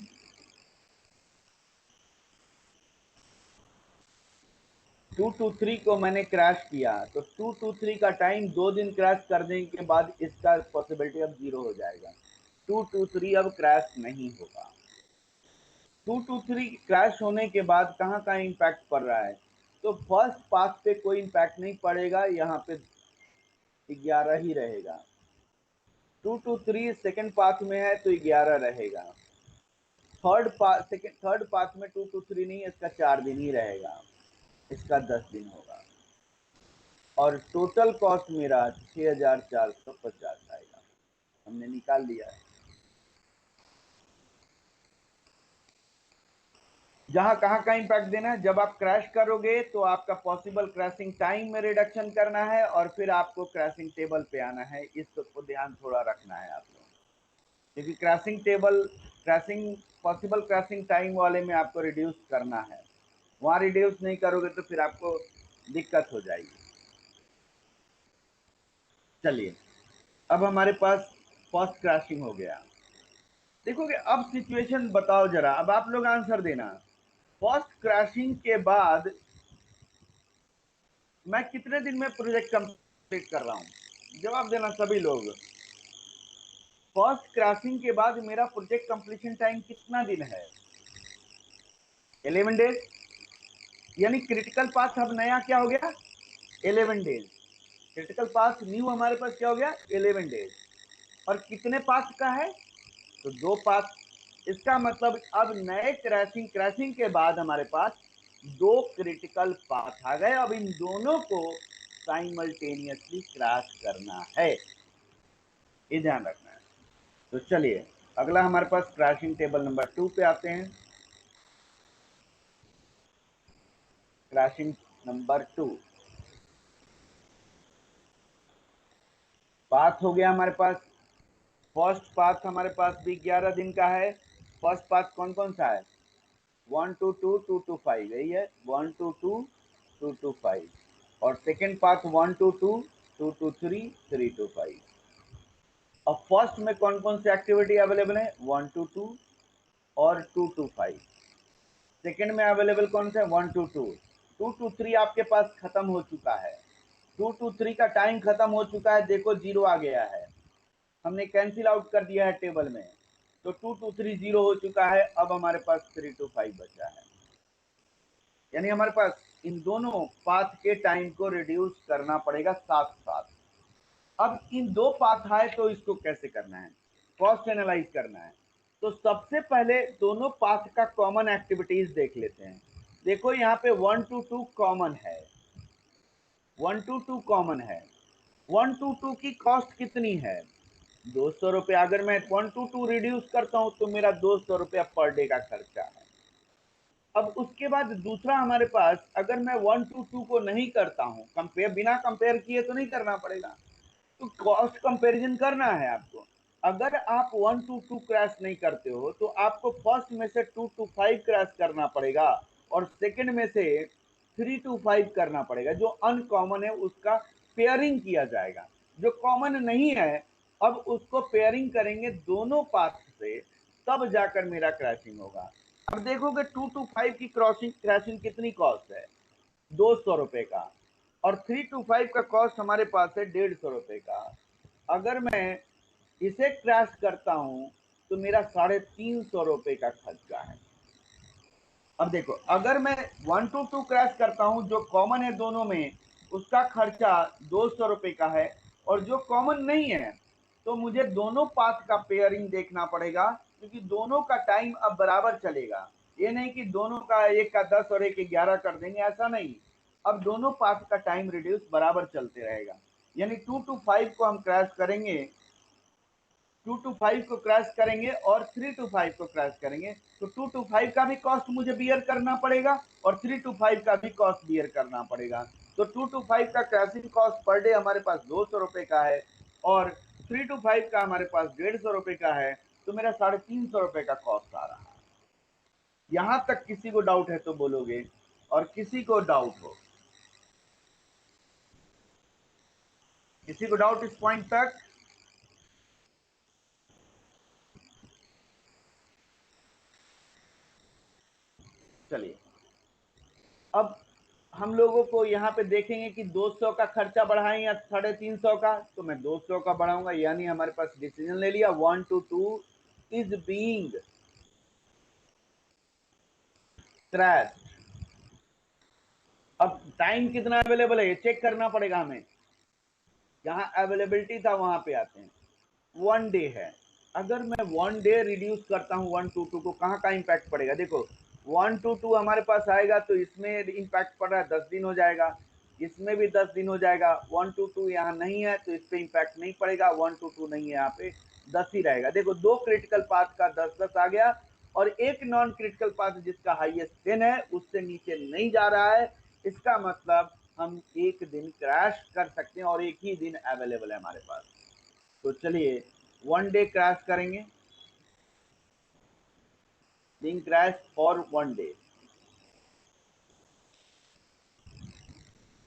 223 को मैंने क्रैश किया, तो 223 का टाइम 2 दिन क्रैश करने के बाद इसका पॉसिबिलिटी अब 0 हो जाएगा। 223 अब क्रैश नहीं होगा। 223 क्रैश होने के बाद कहाँ का इम्पैक्ट पड़ रहा है, तो फर्स्ट पाथ पे कोई इम्पैक्ट नहीं पड़ेगा, यहाँ पे 11 ही रहेगा। 223 सेकंड पाथ में है तो 11 रहेगा। थर्ड पाथ में 223 नहीं, इसका 4 दिन ही रहेगा, इसका 10 दिन होगा। और टोटल कॉस्ट मेरा 6,450 आएगा। हमने निकाल लिया है। जहां कहां का इम्पैक्ट देना है, जब आप क्रैश करोगे तो आपका पॉसिबल क्रैशिंग टाइम में रिडक्शन करना है, और फिर आपको क्रैशिंग टेबल पे आना है। इसको ध्यान थोड़ा रखना है आप लोग, क्योंकि क्रैशिंग पॉसिबल क्रैशिंग टाइम वाले में आपको रिड्यूस करना है। वहां रिड्यूस नहीं करोगे तो फिर आपको दिक्कत हो जाएगी। चलिए, अब हमारे पास फर्स्ट क्रैशिंग हो गया। देखोगे, अब सिचुएशन बताओ जरा, अब आप लोग आंसर देना। फर्स्ट क्रैशिंग के बाद मैं कितने दिन में प्रोजेक्ट कंप्लीट कर रहा हूं? जवाब देना सभी लोग। फर्स्ट क्रैशिंग के बाद मेरा प्रोजेक्ट कंप्लीशन टाइम कितना दिन है? 11 डेज। यानी क्रिटिकल पाथ अब नया क्या हो गया? 11 डेज। क्रिटिकल पाथ न्यू हमारे पास क्या हो गया? 11 डेज। और कितने पाथ का है? तो 2 पाथ। इसका मतलब अब नए क्रैशिंग के बाद हमारे पास 2 क्रिटिकल पाथ आ गए। अब इन दोनों को साइमल्टेनियसली क्रैश करना है, ये ध्यान रखना है। तो चलिए, अगला हमारे पास क्रैशिंग टेबल नंबर 2 पे आते हैं। क्रैशिंग नंबर 2 पाथ हो गया हमारे पास। फर्स्ट पाथ हमारे पास भी 11 दिन का है। फर्स्ट पाथ कौन कौन सा है? 1 to 2 2 to 5, यही है। 1 to 2 2 to 5। और second path 1 to 2 2 to 3 3 to 5। अब फर्स्ट में कौन कौन सी एक्टिविटी अवेलेबल है? 1 to 2 और 2 to 5। सेकेंड में अवेलेबल कौन सा है? 1 to 2। 2 to 3 आपके पास खत्म हो चुका है। 2 to 3 का टाइम खत्म हो चुका है, देखो 0 आ गया है, हमने कैंसिल आउट कर दिया है टेबल में। तो 2 to 3 0 हो चुका है। अब हमारे पास 3 to 5 बचा है। यानी हमारे पास इन दोनों पाथ के टाइम को रिड्यूस करना पड़ेगा साथ साथ। अब इन 2 पाथ आए तो इसको कैसे करना है? कॉस्ट एनालाइज करना है। तो सबसे पहले दोनों पाथ का कॉमन एक्टिविटीज देख लेते हैं। देखो, यहाँ पे 1 to 2 कॉमन है, 1 to 2 कॉमन है। 1 to 2 की कॉस्ट कितनी है? 200 रुपये। अगर मैं 1 to 2 रिड्यूस करता हूं तो मेरा 200 रुपया पर डे का खर्चा है। अब उसके बाद दूसरा हमारे पास, अगर मैं 1 to 2 को नहीं करता हूं, कंपेयर बिना कंपेयर किए तो नहीं करना पड़ेगा, तो कॉस्ट कंपैरिजन करना है आपको। अगर आप 1 to 2 क्रैश नहीं करते हो तो आपको फर्स्ट में से 2 to 5 क्रैश करना पड़ेगा, और सेकंड में से 3 to 5 करना पड़ेगा। जो अनकॉमन है उसका पेयरिंग किया जाएगा, जो कॉमन नहीं है अब उसको पेयरिंग करेंगे दोनों पाथ से, तब जाकर मेरा क्रैशिंग होगा। अब देखोगे 2 to 5 की क्रैशिंग कितनी कॉस्ट है? 200 रुपए का। और 3 to 5 का कॉस्ट हमारे पास है 150 रुपए का। अगर मैं इसे क्रैश करता हूं तो मेरा 350 रुपए का खर्चा है। अब देखो, अगर मैं 1 to 2 क्रैश करता हूं, जो कॉमन है दोनों में, उसका खर्चा 200 रुपए का है, और जो कॉमन नहीं है, तो मुझे दोनों पाथ का पेयरिंग देखना पड़ेगा, क्योंकि दोनों का टाइम अब बराबर चलेगा। ये नहीं कि दोनों का एक का 10 और एक 11 कर देंगे, ऐसा नहीं। अब दोनों पाथ का टाइम रिड्यूस बराबर चलते रहेगा। यानी 2 to 5 को हम क्रैश करेंगे, 2 to 5 को क्रैश करेंगे और 3 to 5 को क्रैश करेंगे, तो 2 to 5 का भी कॉस्ट मुझे बियर करना पड़ेगा और 3 to 5 का भी कॉस्ट बियर करना पड़ेगा। तो 2 to 5 का क्रैशिंग कॉस्ट पर डे हमारे पास 200 रुपए का है, और 3 to 5 का हमारे पास 150 रुपए का है, तो मेरा 350 रुपए का कॉस्ट आ रहा है। यहां तक किसी को डाउट है तो बोलोगे, और किसी को डाउट हो, किसी को डाउट इस पॉइंट तक? चलिए, अब हम लोगों को यहाँ पे देखेंगे कि 200 का खर्चा बढ़ाएं या 350 का, तो मैं 200 का बढ़ाऊंगा। यानी हमारे पास डिसीजन ले लिया, 1 to 2 इज बीइंग क्रैश। अब टाइम कितना अवेलेबल है ये चेक करना पड़ेगा हमें। जहां अवेलेबिलिटी था वहां पे आते हैं, 1 डे है। अगर मैं 1 डे रिड्यूस करता हूं 1 to 2 को, कहाँ का इम्पैक्ट पड़ेगा? देखो, 1 to 2 हमारे पास आएगा तो इसमें इम्पैक्ट पड़ रहा है, 10 दिन हो जाएगा। इसमें भी 10 दिन हो जाएगा। 1 to 2 यहाँ नहीं है तो इस पे इम्पैक्ट नहीं पड़ेगा। 1 to 2 नहीं है, यहाँ पे 10 ही रहेगा। देखो, 2 क्रिटिकल पाथ का 10-10 आ गया, और एक नॉन क्रिटिकल पाथ जिसका हाईएस्ट 10 है, उससे नीचे नहीं जा रहा है। इसका मतलब हम एक दिन क्रैश कर सकते हैं, और एक ही दिन अवेलेबल है हमारे पास। तो चलिए 1 डे क्रैश करेंगे, being crashed for 1 day,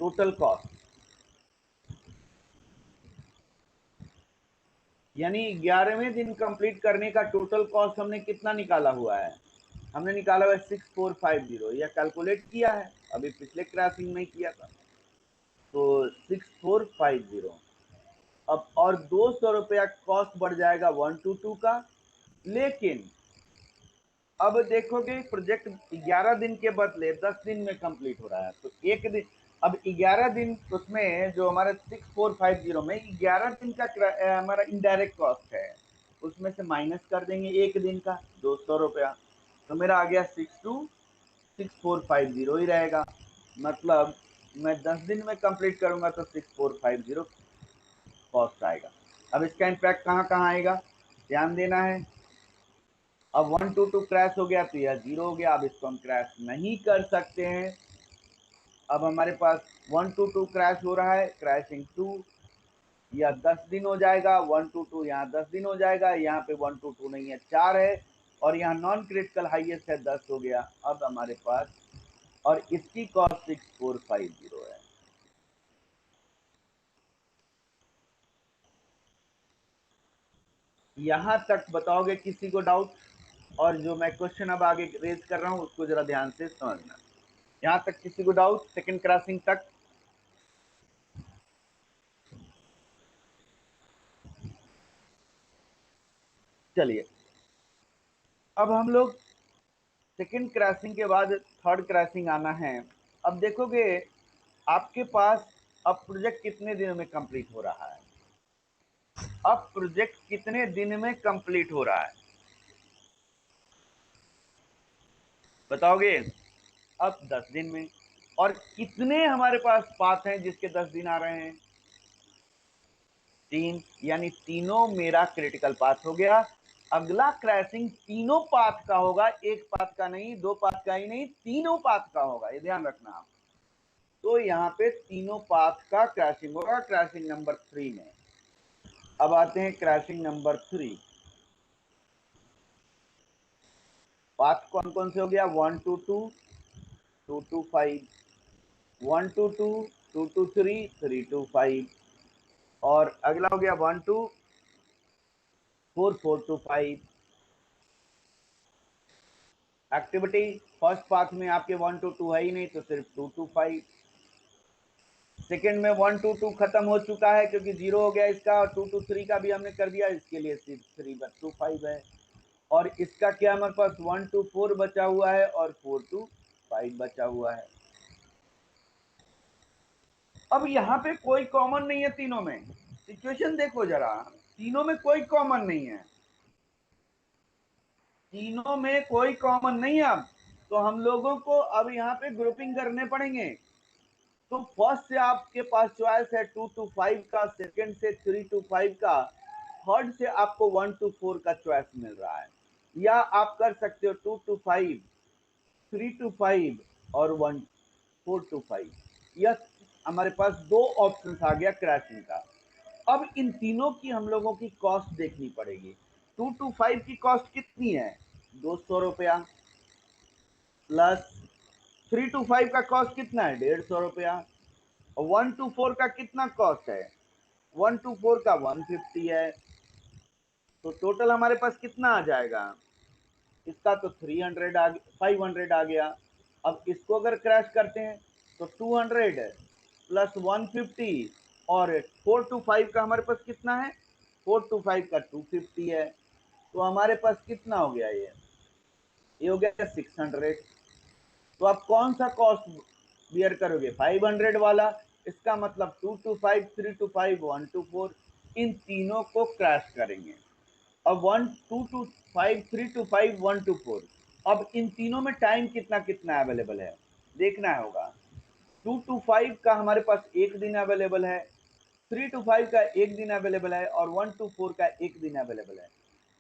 total cost, यानी 11वें दिन कंप्लीट करने का टोटल कॉस्ट हमने कितना निकाला हुआ है? हमने निकाला हुआ है 6450। यह कैलकुलेट किया है, अभी पिछले क्रैशिंग में किया था। तो 6450, अब और 200 रुपया कॉस्ट बढ़ जाएगा 1 to 2 का। लेकिन अब देखोगे, प्रोजेक्ट 11 दिन के बदले 10 दिन में कंप्लीट हो रहा है, तो एक दिन, अब 11 दिन उसमें जो हमारे 6450 में 11 दिन का हमारा इनडायरेक्ट कॉस्ट है, उसमें से माइनस कर देंगे एक दिन का 200 रुपया, तो मेरा आ गया 626450 ही रहेगा। मतलब मैं 10 दिन में कंप्लीट करूंगा तो 6450 कॉस्ट आएगा। अब इसका इम्पैक्ट कहाँ कहाँ आएगा, ध्यान देना है। अब 1 to 2 क्रैश हो गया तो यह 0 हो गया, अब इसको हम क्रैश नहीं कर सकते हैं। अब हमारे पास 1 to 2 क्रैश हो रहा है, क्रैशिंग 2, यह 10 दिन हो जाएगा। 1 to 2 यहाँ 10 दिन हो जाएगा, यहाँ पे 1 to 2 नहीं है, 4 है, और यहाँ नॉन क्रिटिकल हाईएस्ट है, 10 हो गया। अब हमारे पास, और इसकी कॉस्ट 6450 है। यहां तक बताओगे किसी को डाउट? और जो मैं क्वेश्चन अब आगे रेज कर रहा हूं उसको जरा ध्यान से समझना। यहां तक किसी को डाउट, सेकंड क्रॉसिंग तक? चलिए, अब हम लोग सेकंड क्रॉसिंग के बाद थर्ड क्रॉसिंग आना है। अब देखोगे आपके पास अब प्रोजेक्ट कितने दिनों में कंप्लीट हो रहा है? अब प्रोजेक्ट कितने दिन में कंप्लीट हो रहा है बताओगे? अब 10 दिन में। और कितने हमारे पास पाथ हैं जिसके 10 दिन आ रहे हैं? 3, यानी तीनों मेरा क्रिटिकल पाथ हो गया। अगला क्रैशिंग तीनों पाथ का होगा, एक पाथ का नहीं, दो पाथ का ही नहीं, तीनों पाथ का होगा, ये ध्यान रखना आप। तो यहाँ पे तीनों पाथ का क्रैशिंग होगा, क्रैशिंग नंबर 3 में। अब आते हैं क्रैशिंग नंबर 3। पाथ कौन कौन से हो गया? 1 to 2, 2 to 5, 1 to 2, 2 to 3, 3 to 5, और अगला हो गया 1 to 4, 4 to 5। Activity first path में आपके 1 to 2 है ही नहीं, तो सिर्फ 2 to 5। सेकेंड में 1 to 2 खत्म हो चुका है क्योंकि 0 हो गया इसका, और 2 to 3 का भी हमने कर दिया, इसके लिए सिर्फ 3 to 5 है। और इसका क्या हमारे पास 1 to 4 बचा हुआ है और 4 to 5 बचा हुआ है। अब यहाँ पे कोई कॉमन नहीं है तीनों में, सिचुएशन देखो जरा, तीनों में कोई कॉमन नहीं है, तीनों में कोई कॉमन नहीं है। अब तो हम लोगों को अब यहाँ पे ग्रुपिंग करने पड़ेंगे। तो फर्स्ट से आपके पास चॉइस है 2 to 5 का, सेकंड से 3 to 5 का, थर्ड से आपको 1 to 4 का चॉइस मिल रहा है। या आप कर सकते हो 2 to 5, 3 to 5 और 4 to 5। यह हमारे पास दो ऑप्शन आ गया क्रैशिंग का। अब इन तीनों की हम लोगों की कॉस्ट देखनी पड़ेगी। 2 to 5 की कॉस्ट कितनी है, 200 रुपया, प्लस 3 to 5 का कॉस्ट कितना है, 150 रुपया, और 1 to 4 का कितना कॉस्ट है, 1 to 4 का 150 है। तो टोटल हमारे पास कितना आ जाएगा, इसका तो 300 आ 500 आ गया। अब इसको अगर क्रैश करते हैं तो 200 प्लस 150 और 4 to 5 का हमारे पास कितना है, 4 to 5 का 250 है। तो हमारे पास कितना हो गया, ये हो गया 600। तो आप कौन सा कॉस्ट बियर करोगे, 500 वाला। इसका मतलब 2 to 5, 3 to 5, 1 to 4, इन तीनों को क्रैश करेंगे। अब 1 2 to 5, 3 to 5, 1 to 4, अब इन तीनों में टाइम कितना कितना अवेलेबल है देखना होगा। 2 to 5 का हमारे पास एक दिन अवेलेबल है, 3 to 5 का एक दिन अवेलेबल है और 1 to 4 का एक दिन अवेलेबल है।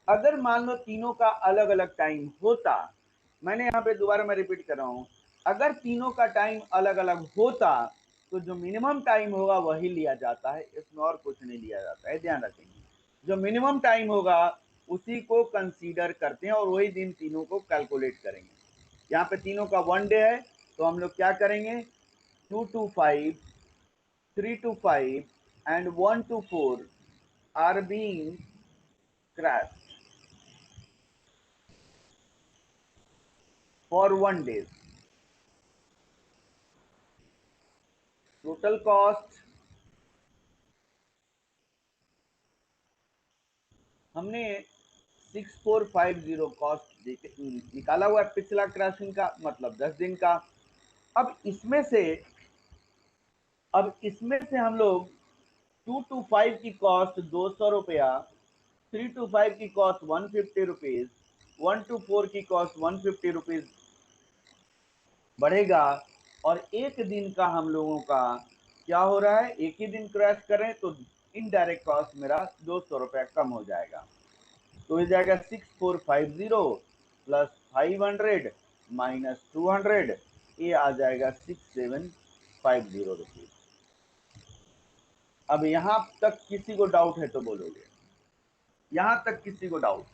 अगर मान लो तीनों का अलग अलग टाइम होता, मैंने यहाँ पे दोबारा मैं रिपीट कर रहा हूँ, अगर तीनों का टाइम अलग अलग होता तो जो मिनिमम टाइम होगा वही लिया जाता है, इसमें और कुछ नहीं लिया जाता है, ध्यान रखेंगे। जो मिनिमम टाइम होगा उसी को कंसीडर करते हैं और वही दिन तीनों को कैलकुलेट करेंगे। यहाँ पे तीनों का 1 डे है तो हम लोग क्या करेंगे, 2 to 5, 3 to 5 and 1 to 4 are being crashed for 1 day. Total cost हमने 6450 कॉस्ट निकाला हुआ है पिछला क्रैशिंग का, मतलब 10 दिन का। अब इसमें से हम लोग 2 to 5 की कॉस्ट 200 रुपया, 3 to 5 की कॉस्ट 150 रुपीज, 1 to 4 की कॉस्ट 150 रुपीज बढ़ेगा। और एक दिन का हम लोगों का क्या हो रहा है, एक ही दिन क्रैश करें तो इनडायरेक्ट कॉस्ट मेरा 200 रुपया कम हो जाएगा। तो हो जाएगा 6450 प्लस 500 माइनस 200, ये आ जाएगा 6750 रुपीज। अब यहां तक किसी को डाउट है तो बोलोगे, यहां तक किसी को डाउट,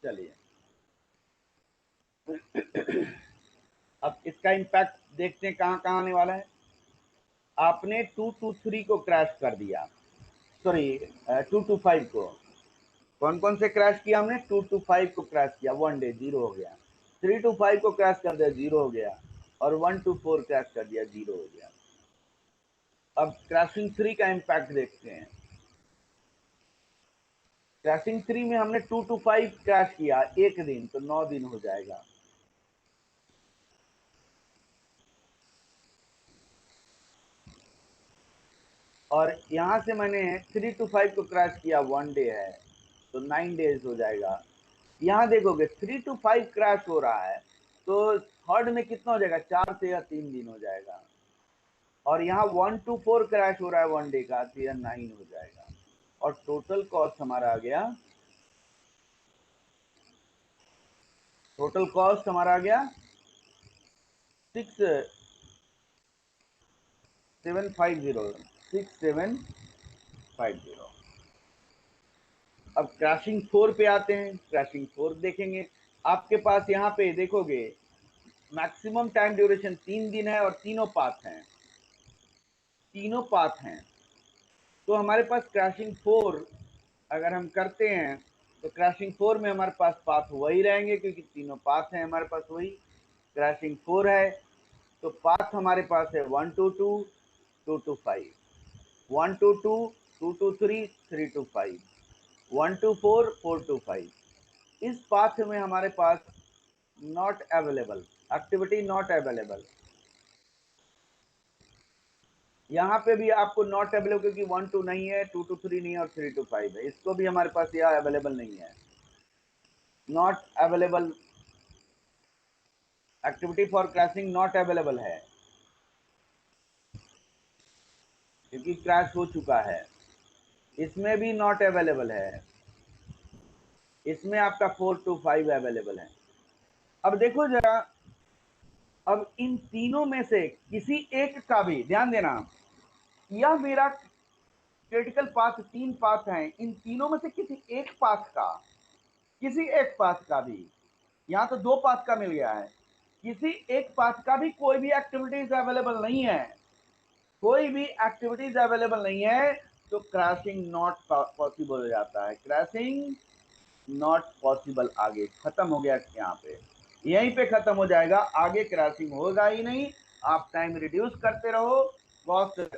चलिए। अब इसका इम्पैक्ट देखते हैं कहां कहां आने वाला है। आपने 2 to 3 को क्रैश कर दिया, सॉरी 2 to 5 को, कौन कौन से क्रैश किया हमने, 2 to 5 को क्रैश किया, 1 डे 0 हो गया, 3 to 5 को क्रैश कर दिया 0 हो गया, और 1 to 4 क्रैश कर दिया 0 हो गया। अब क्रैशिंग 3 का इम्पैक्ट देखते हैं। क्रैशिंग 3 में हमने 2 to 5 क्रैश किया एक दिन, तो 9 दिन हो जाएगा। और यहां से मैंने 3 to 5 को क्रैश किया 1 डे है, तो 9 डेज हो जाएगा। यहाँ देखोगे 3 to 5 क्रैश हो रहा है तो थर्ड में कितना हो जाएगा, 4 से या 3 दिन हो जाएगा। और यहाँ 1 to 4 क्रैश हो रहा है 1 डे का, तो यह 9 हो जाएगा। और टोटल कॉस्ट हमारा आ गया, टोटल कॉस्ट हमारा आ गया 6750। अब क्रैशिंग 4 पे आते हैं, क्रैशिंग 4 देखेंगे। आपके पास यहाँ पे देखोगे मैक्सिमम टाइम ड्यूरेशन 3 दिन है और तीनों पाथ हैं, तीनों पाथ हैं। तो हमारे पास क्रैशिंग 4 अगर हम करते हैं तो क्रैशिंग 4 में हमारे पास पाथ वही रहेंगे क्योंकि तीनों पाथ हैं हमारे पास वही। क्रैशिंग 4 है तो पाथ हमारे पास है 1 to 2, 2 to 5, 1 to 2, 2 to 3, 3 to 5, 1 to 4, 4 to 5। इस पाथ में हमारे पास not available, activity not available, यहाँ पे भी आपको नॉट अवेलेबल, क्योंकि 1 to नहीं है, 2 to 3 नहीं है और 3 to 5 है, इसको भी हमारे पास यह अवेलेबल नहीं है, not available, activity for crashing not available है क्योंकि क्रैश हो चुका है। इसमें भी नॉट अवेलेबल है, इसमें आपका 4 to 5 अवेलेबल है। अब देखो जरा, अब इन तीनों में से किसी एक का भी, ध्यान देना, यह मेरा क्रिटिकल पाथ 3 पाथ हैं, इन तीनों में से किसी एक पाथ का भी, यहां तो 2 पाथ का मिल गया है, किसी एक पाथ का भी कोई भी एक्टिविटीज अवेलेबल नहीं है, कोई भी एक्टिविटीज अवेलेबल नहीं है, तो क्रैशिंग नॉट पॉसिबल हो जाता है, क्रैशिंग नॉट पॉसिबल, आगे खत्म हो गया, यहाँ पे यहीं पे खत्म हो जाएगा, आगे क्रैशिंग होगा ही नहीं। आप टाइम रिड्यूस करते रहो, कॉस्ट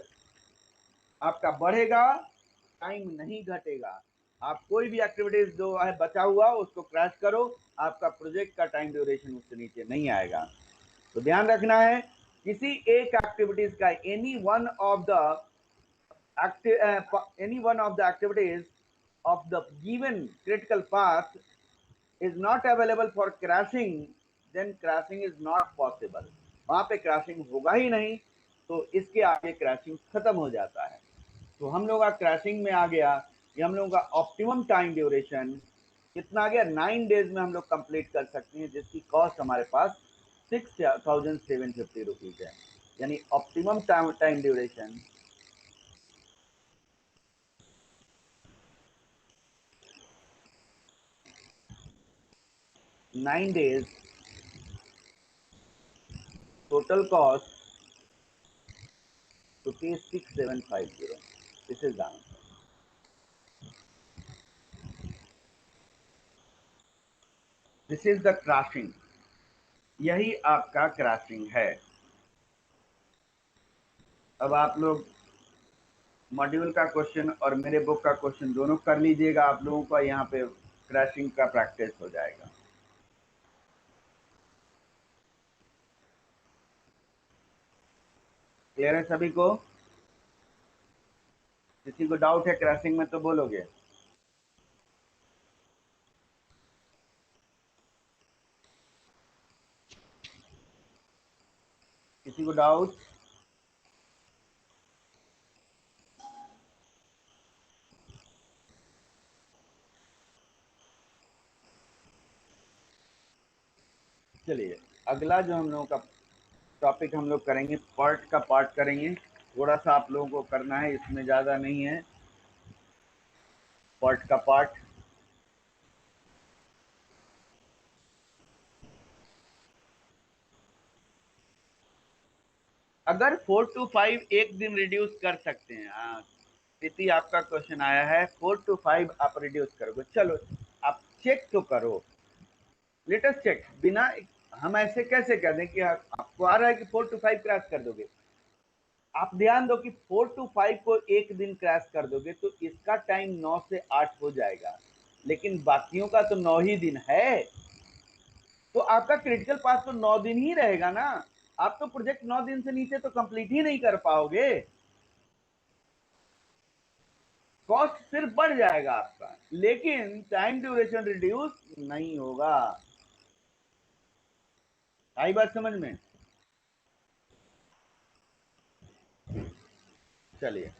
आपका बढ़ेगा, टाइम नहीं घटेगा। आप कोई भी एक्टिविटीज जो है बचा हुआ उसको क्रैश करो, आपका प्रोजेक्ट का टाइम ड्यूरेशन उससे नीचे नहीं आएगा। तो ध्यान रखना है, किसी एक एक्टिविटीज का any one of the activities of the given critical path is not available for crashing, then crashing is not possible। वहां पे क्रैशिंग होगा ही नहीं, तो इसके आगे क्रैशिंग खत्म हो जाता है। तो हम लोग का क्रैशिंग में आ गया, ये हम लोगों का ऑप्टिमम टाइम ड्यूरेशन कितना आ गया, 9 डेज में हम लोग कंप्लीट कर सकते हैं, जिसकी कॉस्ट हमारे पास 6,750 रुपीज है, यानी optimum time duration 9 days, total cost rupees 6750। This is the answer। This is the crashing, यही आपका क्रैशिंग है। अब आप लोग मॉड्यूल का क्वेश्चन और मेरे बुक का क्वेश्चन दोनों कर लीजिएगा, आप लोगों का यहाँ पे क्रैशिंग का प्रैक्टिस हो जाएगा। क्लियर है सभी को? किसी को डाउट है क्रैशिंग में तो बोलोगे। किसी को डाउट? चलिए अगला जो हम लोगों का टॉपिक हम लोग करेंगे, पार्ट का पार्ट करेंगे, थोड़ा सा आप लोगों को करना है, इसमें ज़्यादा नहीं है, पार्ट का पार्ट। अगर 4 to 5 एक दिन रिड्यूस कर सकते हैं, हाँ प्रीति आपका क्वेश्चन आया है, 4 to 5 आप रिड्यूस करोगे, चलो आप चेक तो करो, लेटेस्ट चेक, बिना हम ऐसे कैसे कर दें कि आपको आ रहा है कि 4 to 5 क्रैश कर दोगे, आप ध्यान दो कि 4 to 5 को एक दिन क्रैश कर दोगे तो इसका टाइम 9 से 8 हो जाएगा, लेकिन बाकियों का तो 9 ही दिन है, तो आपका क्रिटिकल पाथ तो 9 दिन ही रहेगा ना, आप तो प्रोजेक्ट 9 दिन से नीचे तो कंप्लीट ही नहीं कर पाओगे, कॉस्ट सिर्फ बढ़ जाएगा आपका, लेकिन टाइम ड्यूरेशन रिड्यूस नहीं होगा। आई बात समझ में? चलिए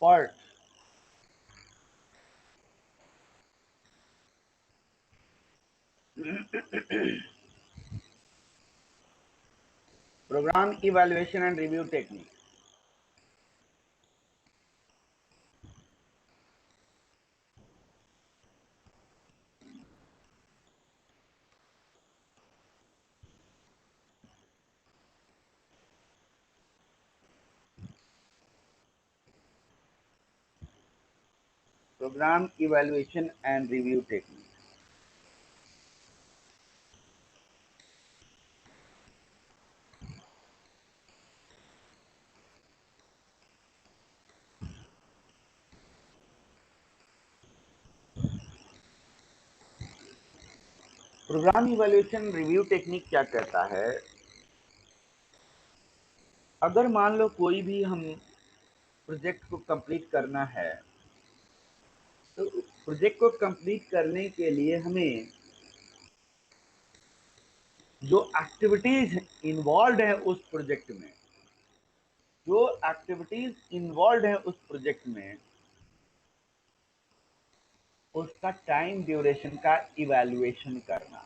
part, program evaluation and review technique. program evaluation and review technique. Program evaluation review technique क्या कहता है? अगर मान लो कोई भी हम प्रोजेक्ट को कंप्लीट करना है, तो प्रोजेक्ट को कंप्लीट करने के लिए हमें जो एक्टिविटीज इन्वॉल्व है उस प्रोजेक्ट में, उसका टाइम ड्यूरेशन का इवैल्यूएशन करना,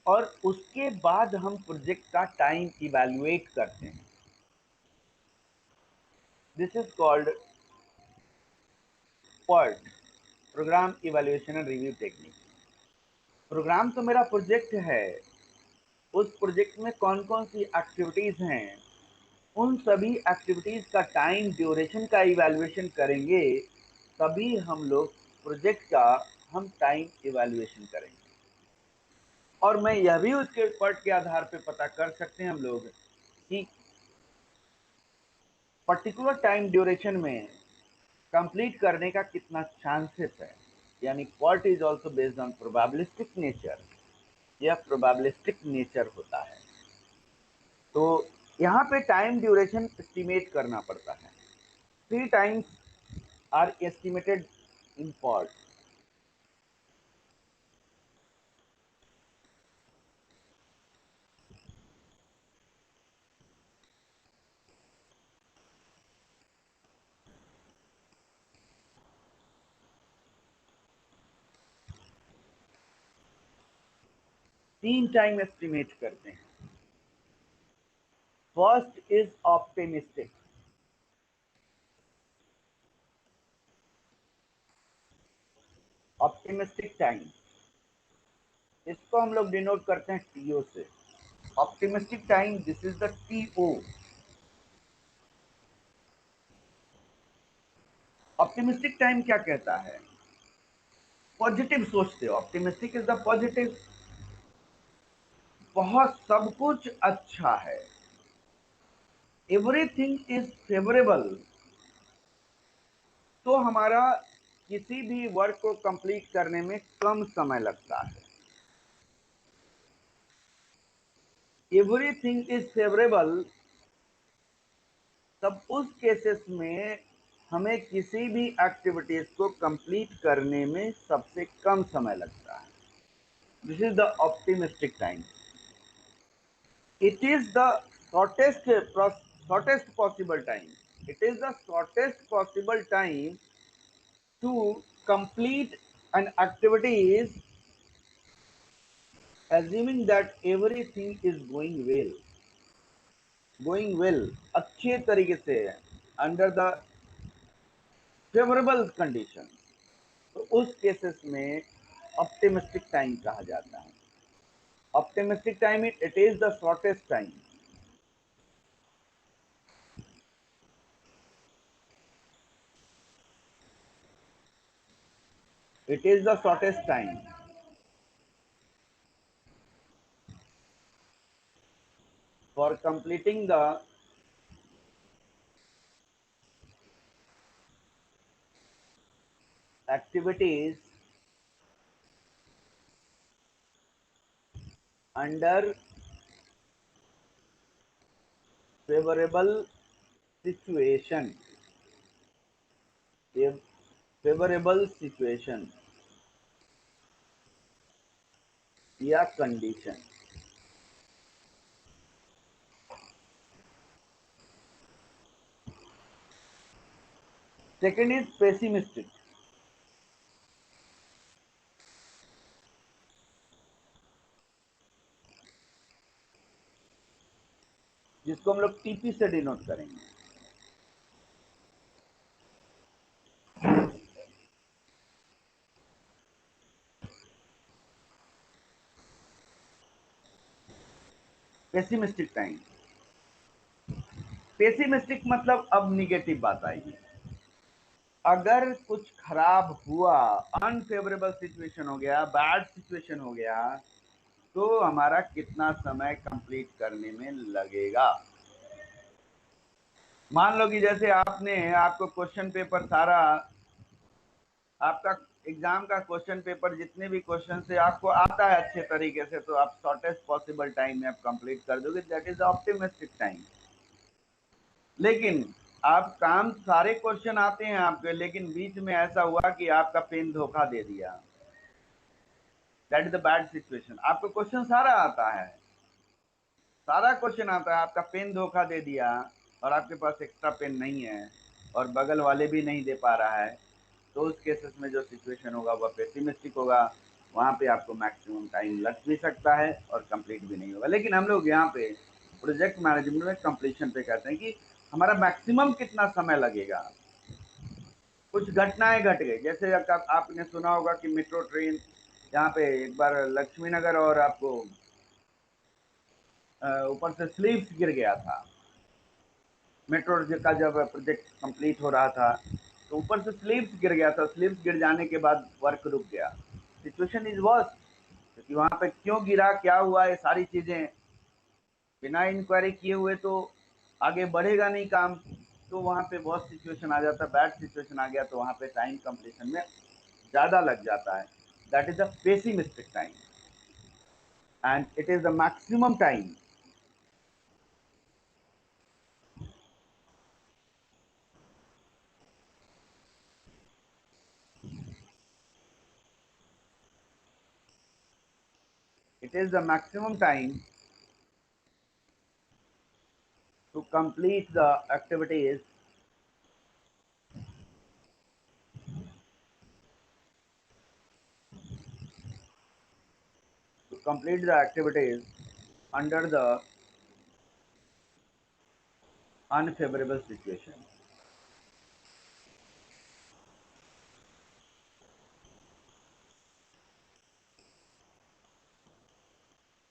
और उसके बाद हम प्रोजेक्ट का टाइम इवैल्यूएट करते हैं। This is called PERT, program evaluation and review technique. Program तो मेरा प्रोजेक्ट है, उस प्रोजेक्ट में कौन कौन सी एक्टिविटीज हैं, उन सभी एक्टिविटीज का टाइम ड्यूरेशन का इवैल्यूएशन करेंगे, तभी हम लोग प्रोजेक्ट का हम टाइम इवैल्यूएशन करेंगे। और मैं यह भी उसके PERT के आधार पे पता कर सकते हैं हम लोग कि पर्टिकुलर टाइम ड्यूरेशन में कंप्लीट करने का कितना चांसेस है। यानी PERT is also based on probabilistic nature, यह प्रोबेबिलिस्टिक नेचर होता है। तो यहाँ पे टाइम ड्यूरेशन एस्टिमेट करना पड़ता है। 3 times are estimated in PERT। तीन टाइम एस्टिमेट करते हैं। First is optimistic. Optimistic time, इसको हम लोग डिनोट करते हैं TO से। Optimistic time, this is the TO। Optimistic time क्या कहता है? पॉजिटिव सोचते हो, ऑप्टिमिस्टिक इज द पॉजिटिव, बहुत सब कुछ अच्छा है, एवरीथिंग इज फेवरेबल, तो हमारा किसी भी वर्क को कंप्लीट करने में कम समय लगता है। एवरीथिंग इज फेवरेबल, तब उस केसेस में हमें किसी भी एक्टिविटीज को कंप्लीट करने में सबसे कम समय लगता है। This is the optimistic time. It is the shortest possible time. It is the shortest possible time to complete an activity, is assuming that everything is going well, अच्छे तरीके से, under the favorable condition, तो उस cases में optimistic time कहा जाता है। Optimistic time, it is the shortest time. It is the shortest time for completing the activities under favorable situation, favorable situation या condition। Second is pessimistic, जिसको हम लोग TP से डिनोट करेंगे। Pessimistic time, पेसिमिस्टिक मतलब अब निगेटिव बात आएगी। अगर कुछ खराब हुआ, अनफेवरेबल सिचुएशन हो गया, बैड सिचुएशन हो गया, तो हमारा कितना समय कंप्लीट करने में लगेगा। मान लो कि जैसे आपको क्वेश्चन पेपर सारा, आपका एग्जाम का क्वेश्चन पेपर जितने भी क्वेश्चन से आपको आता है अच्छे तरीके से, तो आप शॉर्टेस्ट पॉसिबल टाइम में आप कंप्लीट कर दोगे, दैट इज ऑप्टिमिस्टिक टाइम। लेकिन आप काम सारे क्वेश्चन आते हैं आपके, लेकिन बीच में ऐसा हुआ कि आपका पेन धोखा दे दिया, that is the bad situation. आपको क्वेश्चन सारा आता है, सारा क्वेश्चन आता है, आपका पेन धोखा दे दिया और आपके पास एक्स्ट्रा पेन नहीं है और बगल वाले भी नहीं दे पा रहा है, तो उस केसेस में जो सिचुएशन होगा वह पेसिमिस्टिक होगा। वहाँ पे आपको मैक्सिमम टाइम लग भी सकता है और कंप्लीट भी नहीं होगा। लेकिन हम लोग यहाँ पे प्रोजेक्ट मैनेजमेंट में कंप्लीशन पे कहते हैं कि हमारा मैक्सिमम कितना समय लगेगा। कुछ घटनाएं घट गई, जैसे आपने सुना होगा कि मेट्रो ट्रेन यहाँ पे एक बार लक्ष्मी नगर और आपको ऊपर से स्लीव्स गिर गया था। मेट्रो का जब प्रोजेक्ट कंप्लीट हो रहा था तो ऊपर से स्लीव्स गिर गया था। स्लीव्स गिर जाने के बाद वर्क रुक गया। सिचुएशन इज वर्स, क्योंकि वहां पे क्यों गिरा, क्या हुआ, ये सारी चीजें बिना इंक्वायरी किए हुए तो आगे बढ़ेगा नहीं काम। तो वहां पे वर्स सिचुएशन आ जाता है, बैड सिचुएशन आ गया, तो वहां पे टाइम कंप्लीशन में ज्यादा लग जाता है। That is the pessimistic time and it is the maximum time. It is the maximum time to complete the activities under the unfavorable situation.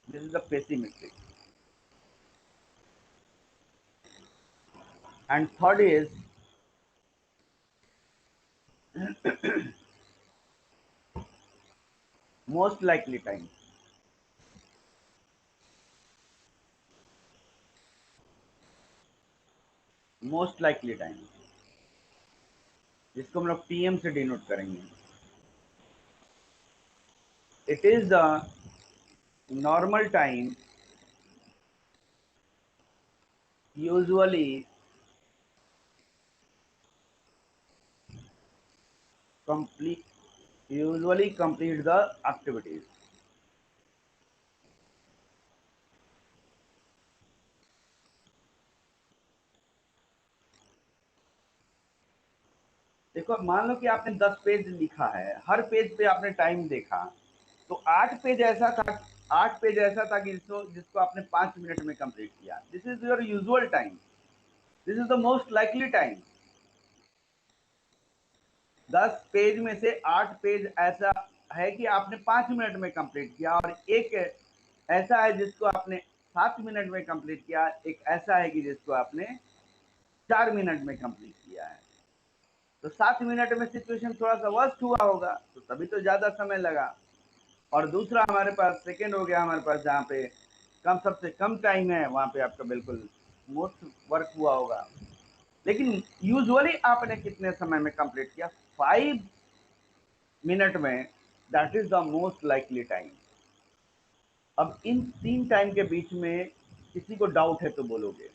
This is the pessimistic. And third is most likely time. Most likely time, जिसको हम लोग PM से denote करेंगे। It is the normal time usually complete complete the activities. देखो, मान लो कि आपने 10 page लिखा है, हर पेज पे आपने टाइम देखा, तो 8 पेज ऐसा था कि जिसको आपने 5 मिनट में कंप्लीट किया। This is your usual time, this is the most likely time. 10 page में से 8 पेज ऐसा है कि आपने 5 मिनट में कंप्लीट किया, और एक ऐसा है जिसको आपने 7 मिनट में कंप्लीट किया, एक ऐसा है कि जिसको आपने 4 मिनट में कंप्लीट किया है। तो 7 मिनट में सिचुएशन थोड़ा सा वर्स्ट हुआ होगा, तो तभी तो ज्यादा समय लगा। और दूसरा हमारे पास सेकेंड हो गया, हमारे पास जहाँ पे सबसे कम टाइम है, वहां पे आपका बिल्कुल मोस्ट वर्क हुआ होगा। लेकिन यूजुअली आपने कितने समय में कंप्लीट किया? 5 मिनट में। That is the most likely time. अब इन 3 टाइम के बीच में किसी को डाउट है तो बोलोगे।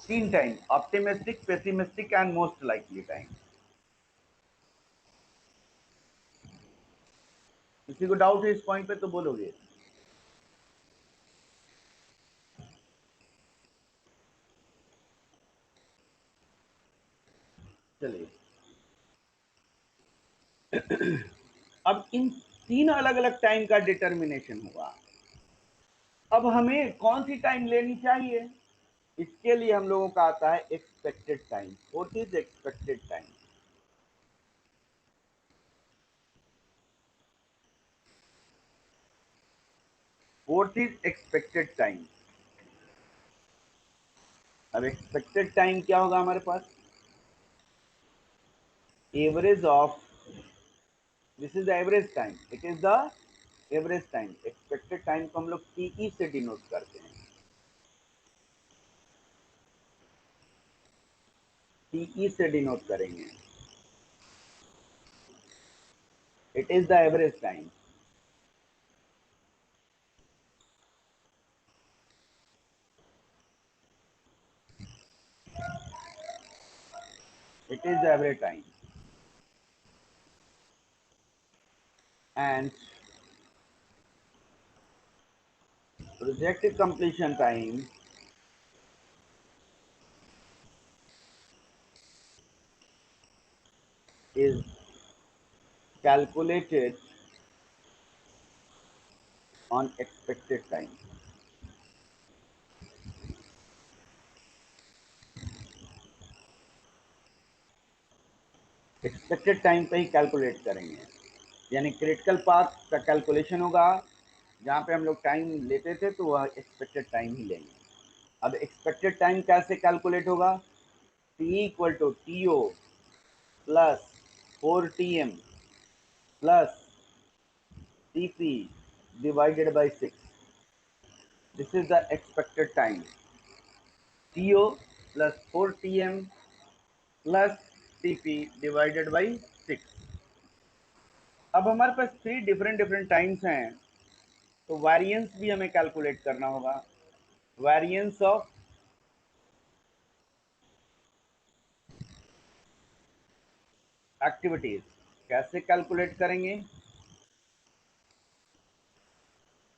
3 time, optimistic, pessimistic and most likely time. किसी को डाउट है इस पॉइंट पे तो बोलोगे। चलिए, अब इन 3 अलग अलग टाइम का डिटर्मिनेशन हुआ। अब हमें कौन सी टाइम लेनी चाहिए, इसके लिए हम लोगों का आता है expected time. What is expected time? What is expected time? अब एक्सपेक्टेड टाइम क्या होगा हमारे पास, average of, this is the average time, it is the average time. Expected time को हम लोग टीई से डिनोट करते हैं, टीई से डिनोट करेंगे, it is the average time. It is the average time, and projected completion time is calculated on expected time। Expected time पे ही calculate करेंगे, यानी क्रिटिकल पाथ का कैलकुलेशन होगा, जहाँ पे हम लोग टाइम लेते थे तो वह एक्सपेक्टेड टाइम ही लेंगे। अब एक्सपेक्टेड टाइम कैसे कैलकुलेट होगा, T equal to T O plus 4 TM plus TP divided by 6। This is the expected time, TO plus 4 TM plus TP divided by 6। अब हमारे पास 3 डिफरेंट टाइम्स हैं, तो वेरिएंस भी हमें कैलकुलेट करना होगा। वेरिएंस ऑफ एक्टिविटीज कैसे कैलकुलेट करेंगे,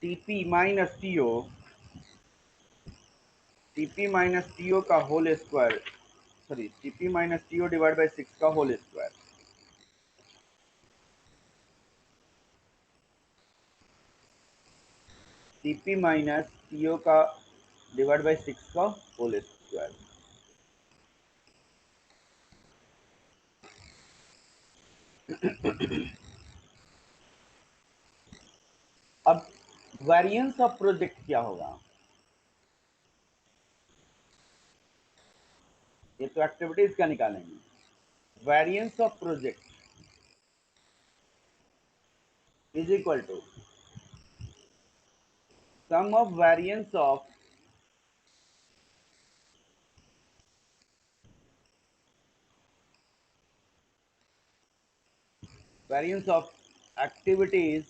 TP minus TO, TP minus TO का whole square, sorry TP minus TO divide by 6 का whole square, TP minus TO का डिवाइड बाई 6 का होल स्क्वायर। अब वेरिएंस ऑफ प्रोजेक्ट क्या होगा, ये तो एक्टिविटीज का निकालेंगे। Variance of project is equal to sum of variance of activities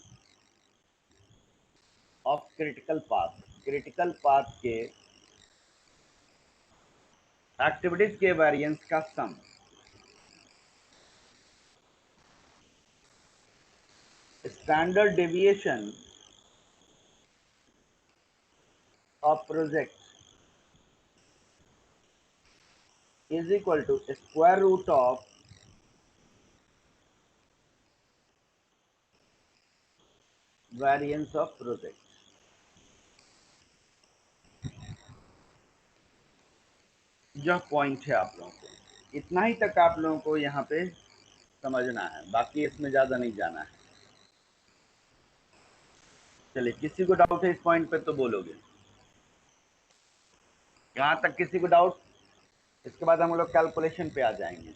of critical path, critical path के एक्टिविटीज के वेरिएंस का sum. Standard deviation of project is equal to square root of variance of project. यह point है आप लोगों को, इतना ही तक आप लोगों को यहाँ पे समझना है, बाकी इसमें ज्यादा नहीं जाना है। चलिए, किसी को डाउट है इस पॉइंट पे तो बोलोगे, यहाँ तक किसी को डाउट, इसके बाद हम लोग कैलकुलेशन पे आ जाएंगे।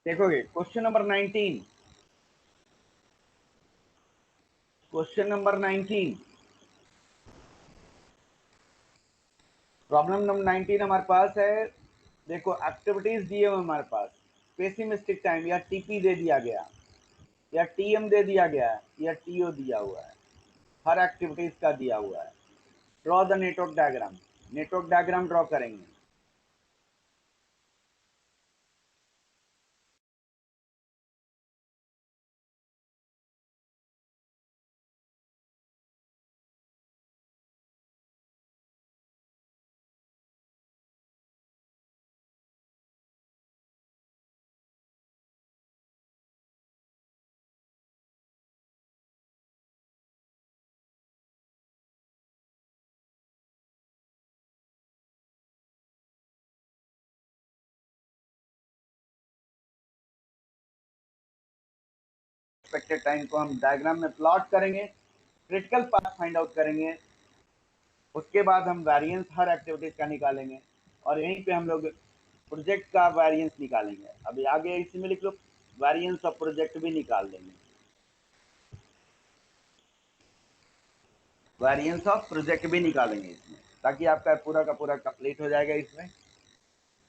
देखोगे question number 19, question number 19, problem number 19 हमारे पास है। देखो एक्टिविटीज दिए हुए हमारे पास, पेसिमिस्टिक टाइम या टीपी दे दिया गया, या टीएम दे दिया गया, या टीओ दिया हुआ है, हर एक्टिविटीज का दिया हुआ है। Draw the network diagram. Network diagram draw करेंगे। एक्सपेक्टेड टाइम को हम डायग्राम में प्लॉट करेंगे, क्रिटिकल पाथ फाइंड आउट करेंगे, उसके बाद हम वेरिएंस हर एक्टिविटीज का निकालेंगे और यहीं पे हम लोग प्रोजेक्ट का वेरिएंस निकालेंगे। अभी आगे इसी में लिख लो, वेरिएंस ऑफ प्रोजेक्ट भी निकाल लेंगे। वेरिएंस ऑफ प्रोजेक्ट भी निकालेंगे इसमें, ताकि आपका पूरा का पूरा कंप्लीट हो जाएगा इसमें।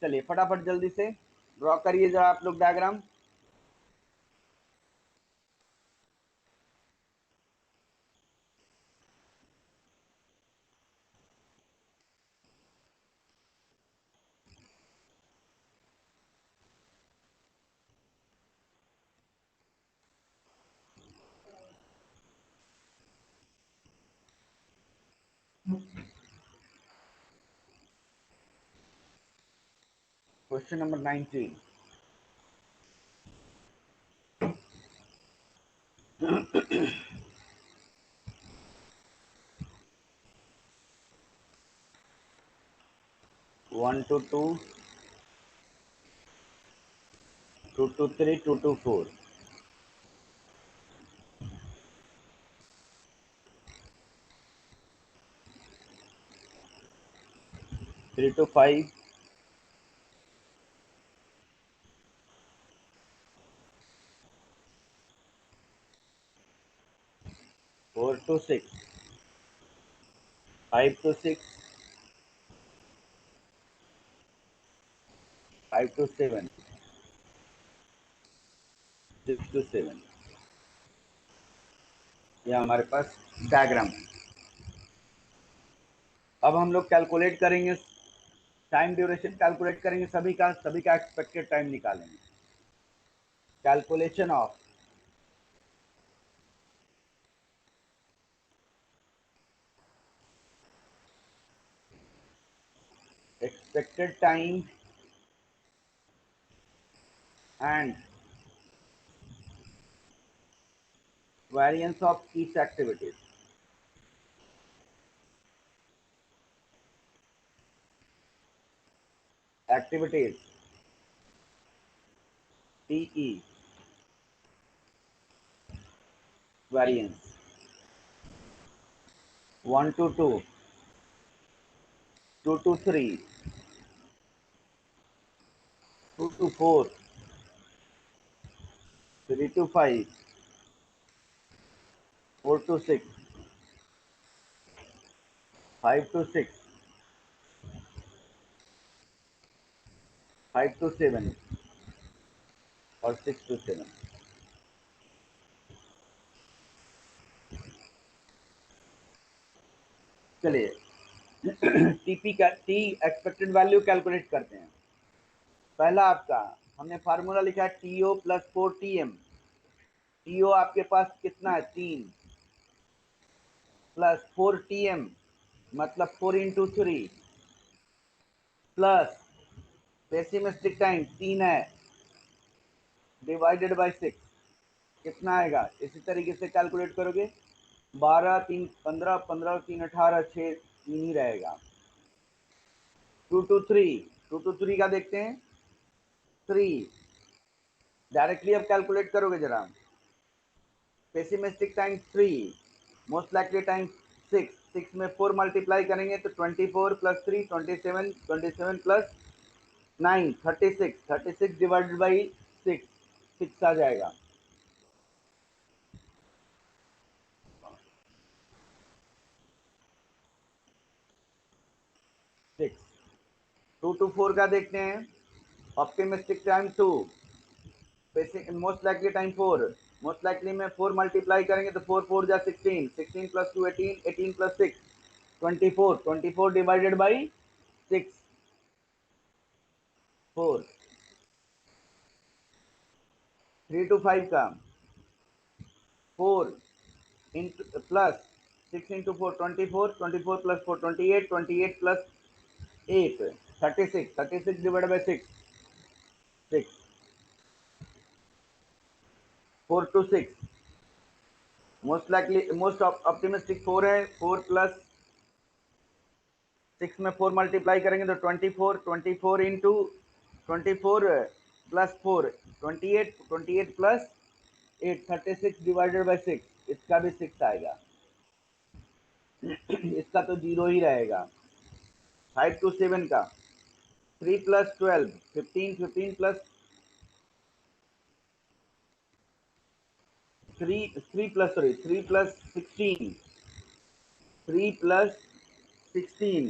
चलिए फटाफट जल्दी से ड्रॉ करिए जरा आप लोग diagram. Question number 19। One to two, two to three, two to four, three to five, four to six, five to six, five to seven, six to seven. ये हमारे पास डायग्राम है। अब हम लोग कैलकुलेट करेंगे, टाइम ड्यूरेशन कैलकुलेट करेंगे, सभी का एक्सपेक्टेड टाइम निकालेंगे। Calculation of expected time and variance of each activities. Activities TE variance 1 to 2, 2 to 3, 2 to 4, 3 to 5, 4 to 6, 5 to 6, 5 to 7 और 6 to 7। चलिए टीपी का टी एक्सपेक्टेड वैल्यू कैलकुलेट करते हैं। पहला आपका हमने फार्मूला लिखा है टीओ प्लस 4 टीएम। टीओ आपके पास कितना है 3, प्लस 4 टीएम मतलब 4 × 3, प्लस पेसिमिस्टिक टाइम 3 है, डिवाइडेड बाय 6 कितना आएगा। इसी तरीके से कैलकुलेट करोगे 12 3 15, 15 3 18, 6 3 ही रहेगा। 2 to 3, 2 to 3 का देखते हैं। 3 डायरेक्टली अब कैलकुलेट करोगे जरा। Pessimistic time 3, most likely time 6, 6 में 4 मल्टीप्लाई करेंगे तो 24 प्लस 3 27, 27 प्लस 9 36, 36 डिवाइडेड बाई 6, 6 आ जाएगा। 6 2 to 4 का देखते हैं। Optimistic time 2, most likely time 4, most likely में 4 मल्टीप्लाई करेंगे तो 4 4 जा 16, 16 plus 2 18, 18 plus 6 24 divided by 6 4 3 to 5 का 4 into plus 6 into 4 24 24 plus 4 28 28 plus 8 36 36 divided by 6 6 4 to 6 most likely most optimistic 4 है 4 प्लस 6 में 4 मल्टीप्लाई करेंगे तो 24 24 into 24 plus 4 28 28 plus 8 36 divided by 6 इसका भी 6 आएगा इसका तो जीरो ही रहेगा 5 to 7 का 3 plus 12 15 15 plus 3 plus 16 3 plus 16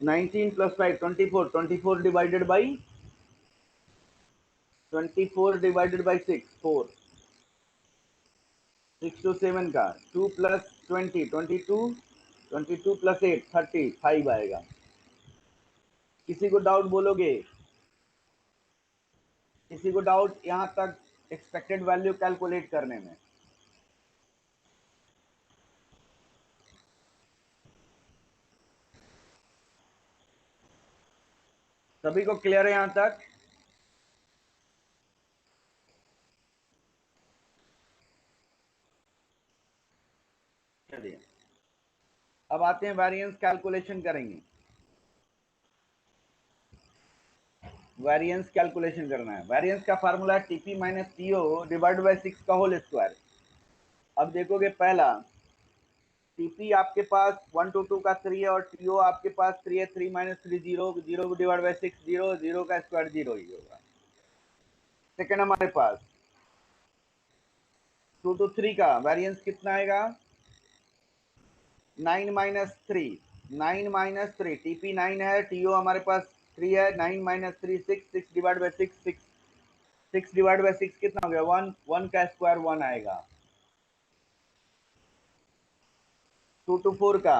19 plus 5 24 24 divided by 24 divided by 6 4 6 to 7 का 2 प्लस 20 22 22 प्लस 8 35 आएगा। किसी को डाउट बोलोगे? किसी को डाउट यहाँ तक एक्सपेक्टेड वैल्यू कैलकुलेट करने में? सभी को क्लियर है यहाँ तक? चलिए अब आते हैं वेरिएंस कैलकुलेशन करेंगे। वेरिएंस कैलकुलेशन करना है। वेरिएंस का फार्मूला है TP minus TO divide by 6 का होल स्क्वायर। अब देखोगे पहला टीपी आपके पास 1 to 2 का 3 है और टीओ आपके पास 3 है 3 माइनस 3 0 0 डिवाइड बाई 6 0 0 का स्क्वायर 0 ही होगा। सेकंड हमारे पास 2 to 3 का वेरिएंस कितना आएगा 9 माइनस 3 9 माइनस 3 टीपी 9 है टीओ हमारे पास 3 है 9 minus 3 6 6 divide by 6 6 6 divide by 6 कितना हो गया 1 1 का स्क्वायर 1 आएगा। 2 to 4 का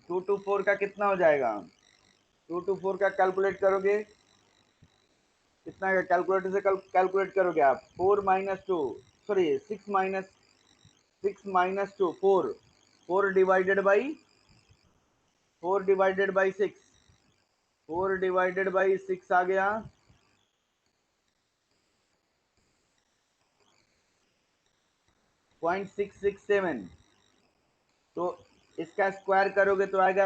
2 to 4 का कितना हो जाएगा 2 to 4 का कैलकुलेट करोगे कितना का कैलकुलेटर से कैलकुलेट करोगे आप 4 minus 2 sorry 6 minus 2 4 4 divided by 4 divided by 6 4 divided by 6 आ गया 0.667 तो इसका स्क्वायर करोगे तो आएगा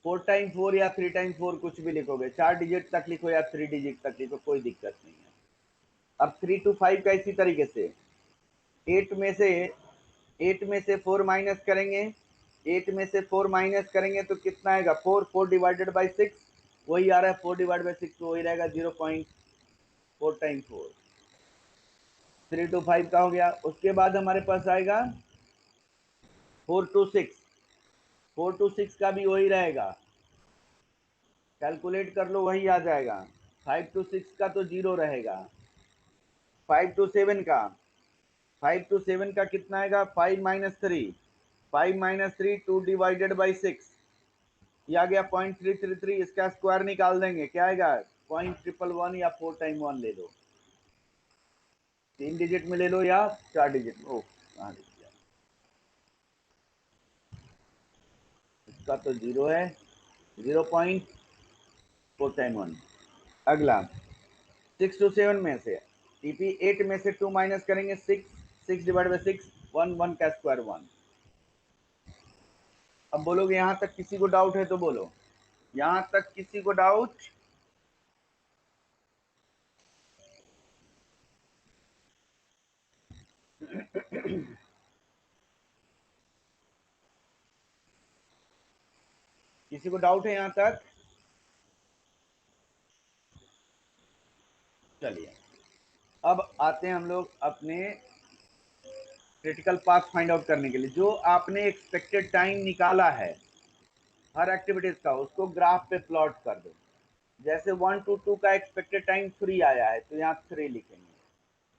4 टाइम 4 या 3 टाइम 4 कुछ भी लिखोगे 4 डिजिट तक लिखो या 3 डिजिट तक लिखो कोई दिक्कत नहीं है। अब 3 to 5 का इसी तरीके से 8 में से 4 माइनस करेंगे 8 में से 4 माइनस करेंगे तो कितना आएगा 4 4 डिवाइडेड बाई 6 वही आ रहा है 4 डिवाइड बाई 6 तो वही रहेगा 0.4 टाइम 4 3 to 5 का हो गया। उसके बाद हमारे पास आएगा 4 to 6 4 to 6 का भी वही रहेगा कैलकुलेट कर लो वही आ जाएगा 5 to 6 का तो जीरो रहेगा 5 to 7 का 5 to 7 का कितना आएगा 5 माइनस 3 5 माइनस 3 2 डिवाइडेड बाई 6 ये आ गया 0.333 इसका स्क्वायर निकाल देंगे क्या आएगा 0.111 या 4 टाइम 1 ले लो 3 डिजिट में ले लो या 4 डिजिट में। कहाँ लिख दिया इसका तो जीरो है 0.4 टाइम 1। अगला 6 to 7 में से टीपी 8 में से 2 माइनस करेंगे 6 डिवाइड बाई 6 1 1 का स्क्वायर 1। अब बोलोगे यहां तक किसी को डाउट है तो बोलो यहां तक किसी को डाउट किसी को डाउट है यहां तक? चलिए अब आते हैं हम लोग अपने क्रिटिकल पाथ फाइंड आउट करने के लिए। जो आपने एक्सपेक्टेड टाइम निकाला है हर एक्टिविटीज का उसको ग्राफ पे प्लॉट कर दो। जैसे 1 to 2 का एक्सपेक्टेड टाइम 3 आया है तो यहाँ 3 लिखेंगे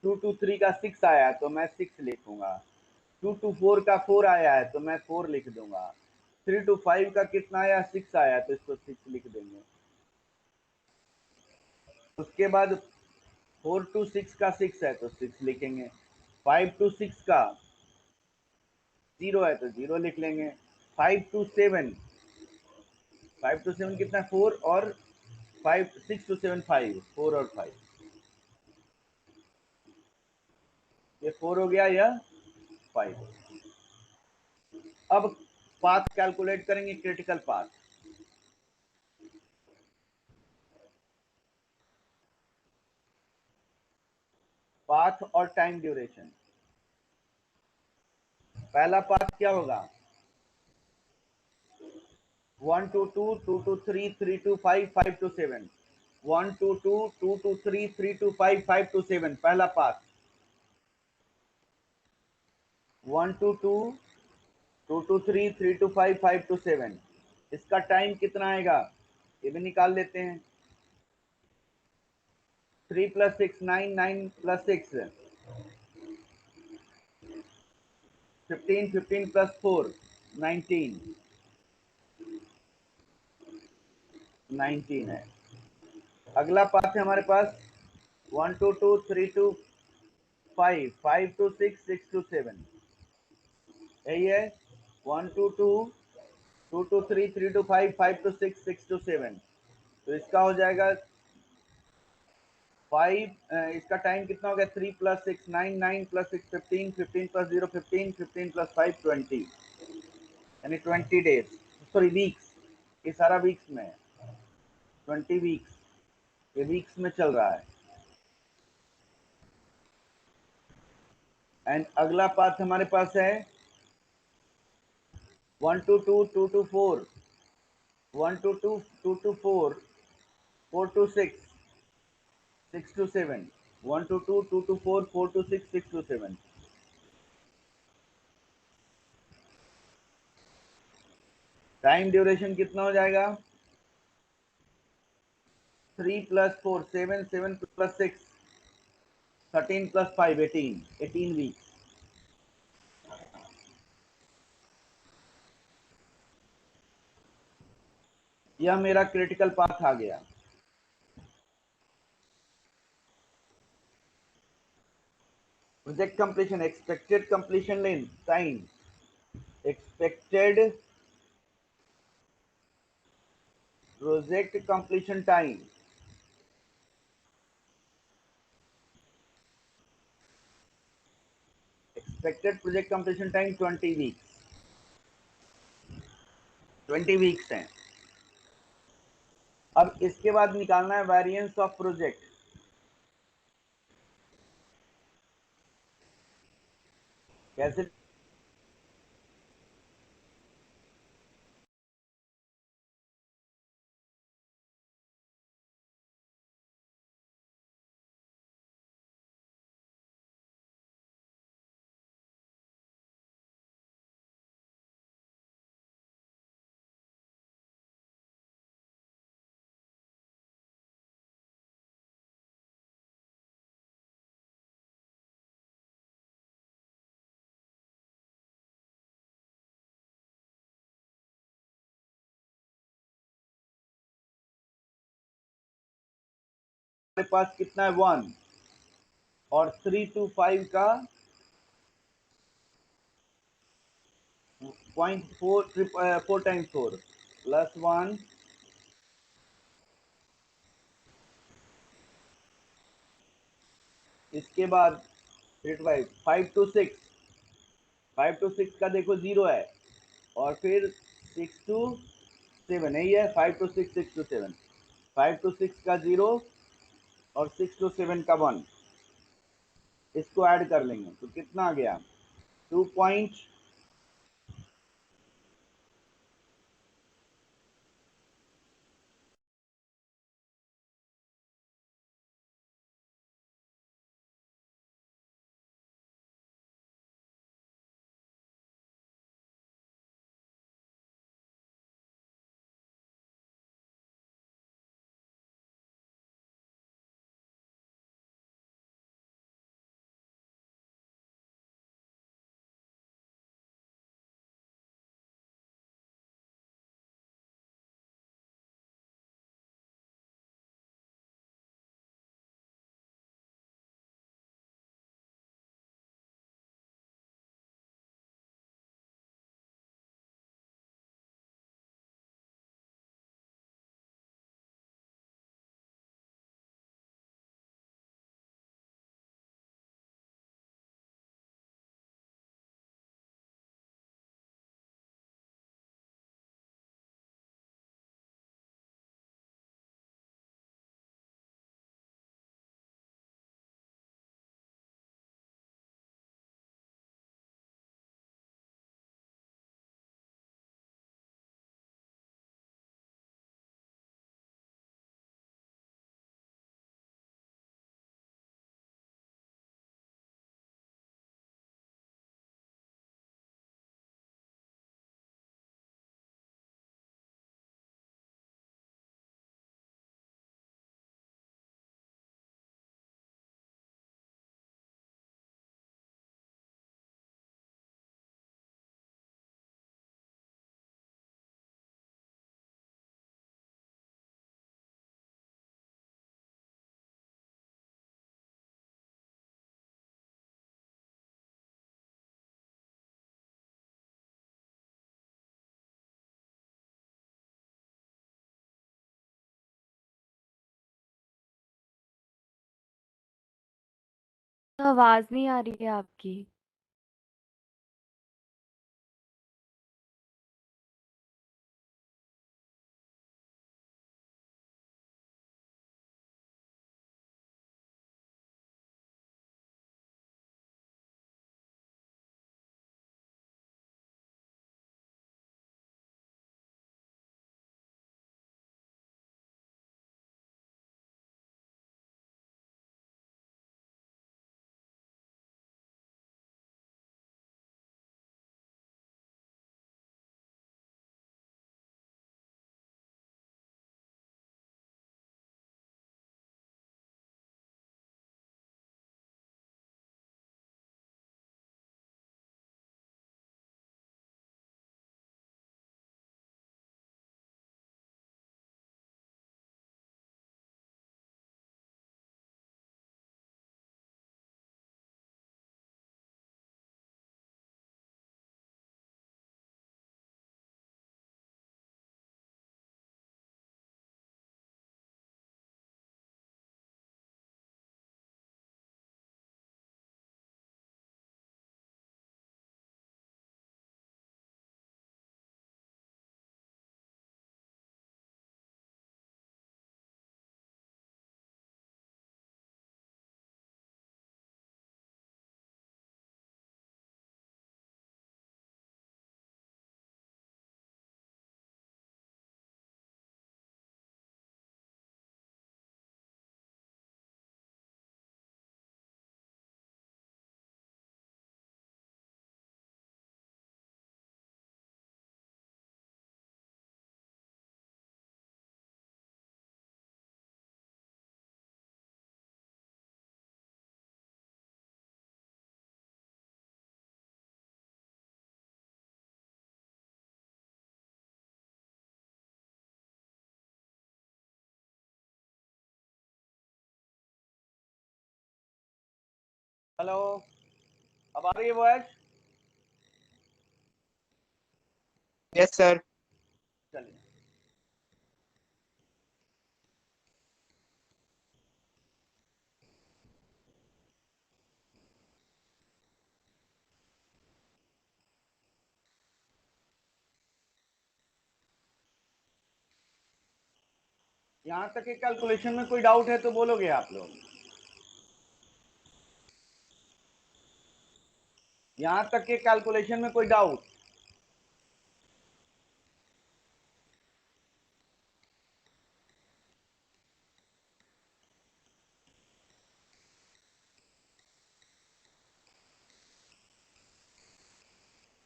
2 to 3 का 6 आया है तो मैं 6 लिखूंगा 2 to 4 का 4 आया है तो मैं 4 लिख दूंगा। 3 to 5 का कितना आया, 6 आया, तो इसको 6 लिख देंगे। उसके बाद 4 to 6 का 6 है तो 6 लिखेंगे। 5 to 6 का 0 है तो 0 लिख लेंगे। 5 to 7, 5 to 7 कितना, 4 और 5, 6 to 7 5, 4 और 5, ये 4 हो गया, या 5। अब पाथ कैलकुलेट करेंगे, क्रिटिकल पाथ। पाथ और टाइम ड्यूरेशन। पहला पाथ क्या होगा, 1 to 2, 2 to 3, 3 to 5, 5 to 7। 1 to 2, 2 to 3, 3 to 5, 5 to 7, पहला path. 1 to 2, 2 to 3, 3 to 5, 5 to 7। इसका टाइम कितना आएगा, ये भी निकाल लेते हैं। 3 plus 6, 9, 9 plus 6, 15, 15 plus 4, 19, 19 है। अगला पाथ है हमारे पास 1 to 2, 3 to 5, 5 to 6, 6 to 7, यही है। 1 to 2, 2 to 3, 3 to 5, 5 to 6, 6 to 7। तो इसका हो जाएगा 5, इसका टाइम कितना हो गया, 3 plus 6, 9, 9 plus 6, 15, 15 plus 0, 15, 15 plus 5, 20, यानी 20 डेज, सॉरी वीक्स, ये सारा वीक्स में है, 20 वीक्स, ये वीक्स में चल रहा है। एंड अगला पाथ हमारे पास है 1 to 2, 2 to 4, 1 to 2, 2 to 4, 4 to 6, 6 to 7, 1 to 2, 2 to 4, 4 to 6, 6 to 7। Time duration कितना हो जाएगा, 3 plus 4, 7, 7 plus 6, 13 plus 5, 18, 18 वीक्स। यह मेरा क्रिटिकल पाथ आ गया। Project completion, expected completion length time, expected project completion time, expected project completion time 20 weeks, 20 weeks हैं। अब इसके बाद निकालना है वेरिएंस ऑफ प्रोजेक्ट। कैसे हमारे पास कितना है 1, और 3 to 5 का 0.4, 4 times 4 plus 1, इसके बाद 3 to 5, 5 to 6, 5 to 6 का देखो 0 है, और फिर 6 to 7, यही है 5 to 6, 6 to 7, 5 to 6 का 0 और 6 to 7 का 1, इसको ऐड कर लेंगे तो कितना आ गया, 2 पॉइंट आवाज नहीं आ रही है आपकी। हेलो, अब आ रही है वॉइस? Yes sir. चलिए, यहाँ तक के कैलकुलेशन में कोई डाउट है तो बोलोगे आप लोग। यहाँ तक के कैलकुलेशन में कोई डाउट?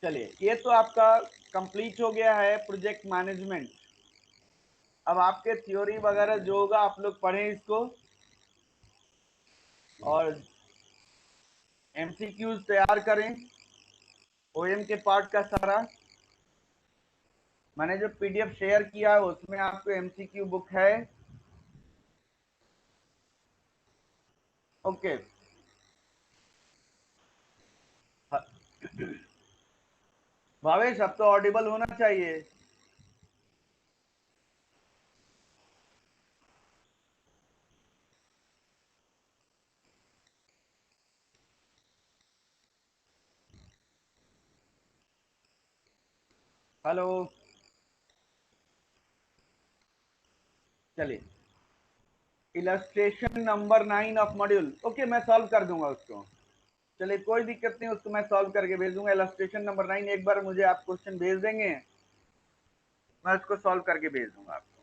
चलिए, ये तो आपका कंप्लीट हो गया है प्रोजेक्ट मैनेजमेंट। अब आपके थ्योरी वगैरह जो होगा आप लोग पढ़ें इसको, और एमसीक्यूज तैयार करें ओएम के पार्ट का सारा। मैंने जो पीडीएफ शेयर किया है उसमें आपको एमसीक्यू बुक है। ओके। भावेश, अब तो ऑडिबल होना चाहिए। हेलो, चलिए, illustration number 9 of module. Okay, मैं सॉल्व कर दूंगा उसको। चलिए, कोई दिक्कत नहीं, उसको मैं सॉल्व करके भेज दूंगा। इलस्ट्रेशन नंबर 9 एक बार मुझे आप क्वेश्चन भेज देंगे, मैं उसको सॉल्व करके भेज दूंगा आपको।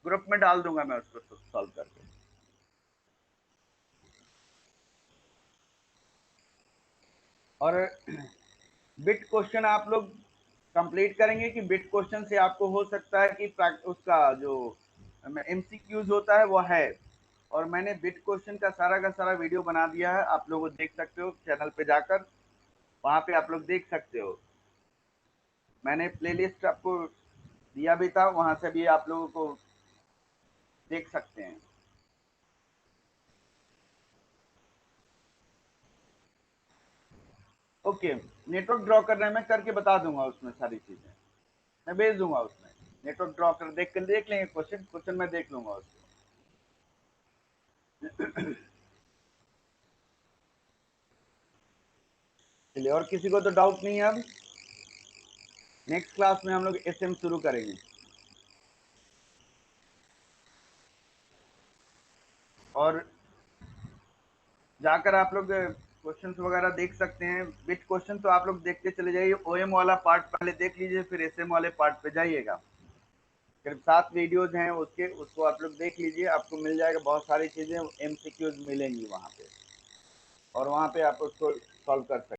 ग्रुप में डाल दूंगा मैं उसको सॉल्व करके। और बिट क्वेश्चन आप लोग कंप्लीट करेंगे कि बिट क्वेश्चन से आपको हो सकता है कि उसका जो एमसीक्यूज होता है वो है। और मैंने बिट क्वेश्चन का सारा वीडियो बना दिया है, आप लोग देख सकते हो चैनल पे जाकर, वहां पे आप लोग देख सकते हो। मैंने प्लेलिस्ट आपको दिया भी था, वहां से भी आप लोगों को देख सकते हैं। ओके, नेटवर्क ड्रॉ करना है, मैं करके बता दूंगा उसमें सारी चीजें, मैं भेज दूंगा उसमें। नेटवर्क ड्रॉ कर देख लेंगे, क्वेश्चन क्वेश्चन मैं देख लूंगा उसको। चलिए, और किसी को तो डाउट नहीं है। अब नेक्स्ट क्लास में हम लोग एसएम शुरू करेंगे और जाकर आप लोग क्वेश्चंस वगैरह देख सकते हैं। बिट क्वेश्चन तो आप लोग देखते चले जाइए, ओएम वाला पार्ट पहले देख लीजिए, फिर एसएम वाले पार्ट पे जाइएगा। सिर्फ 7 वीडियोज हैं उसके, उसको आप लोग देख लीजिए, आपको मिल जाएगा। बहुत सारी चीजें एमसीक्यूज मिलेंगी वहां पे और वहां पे आप उसको सॉल्व कर सकते हैं।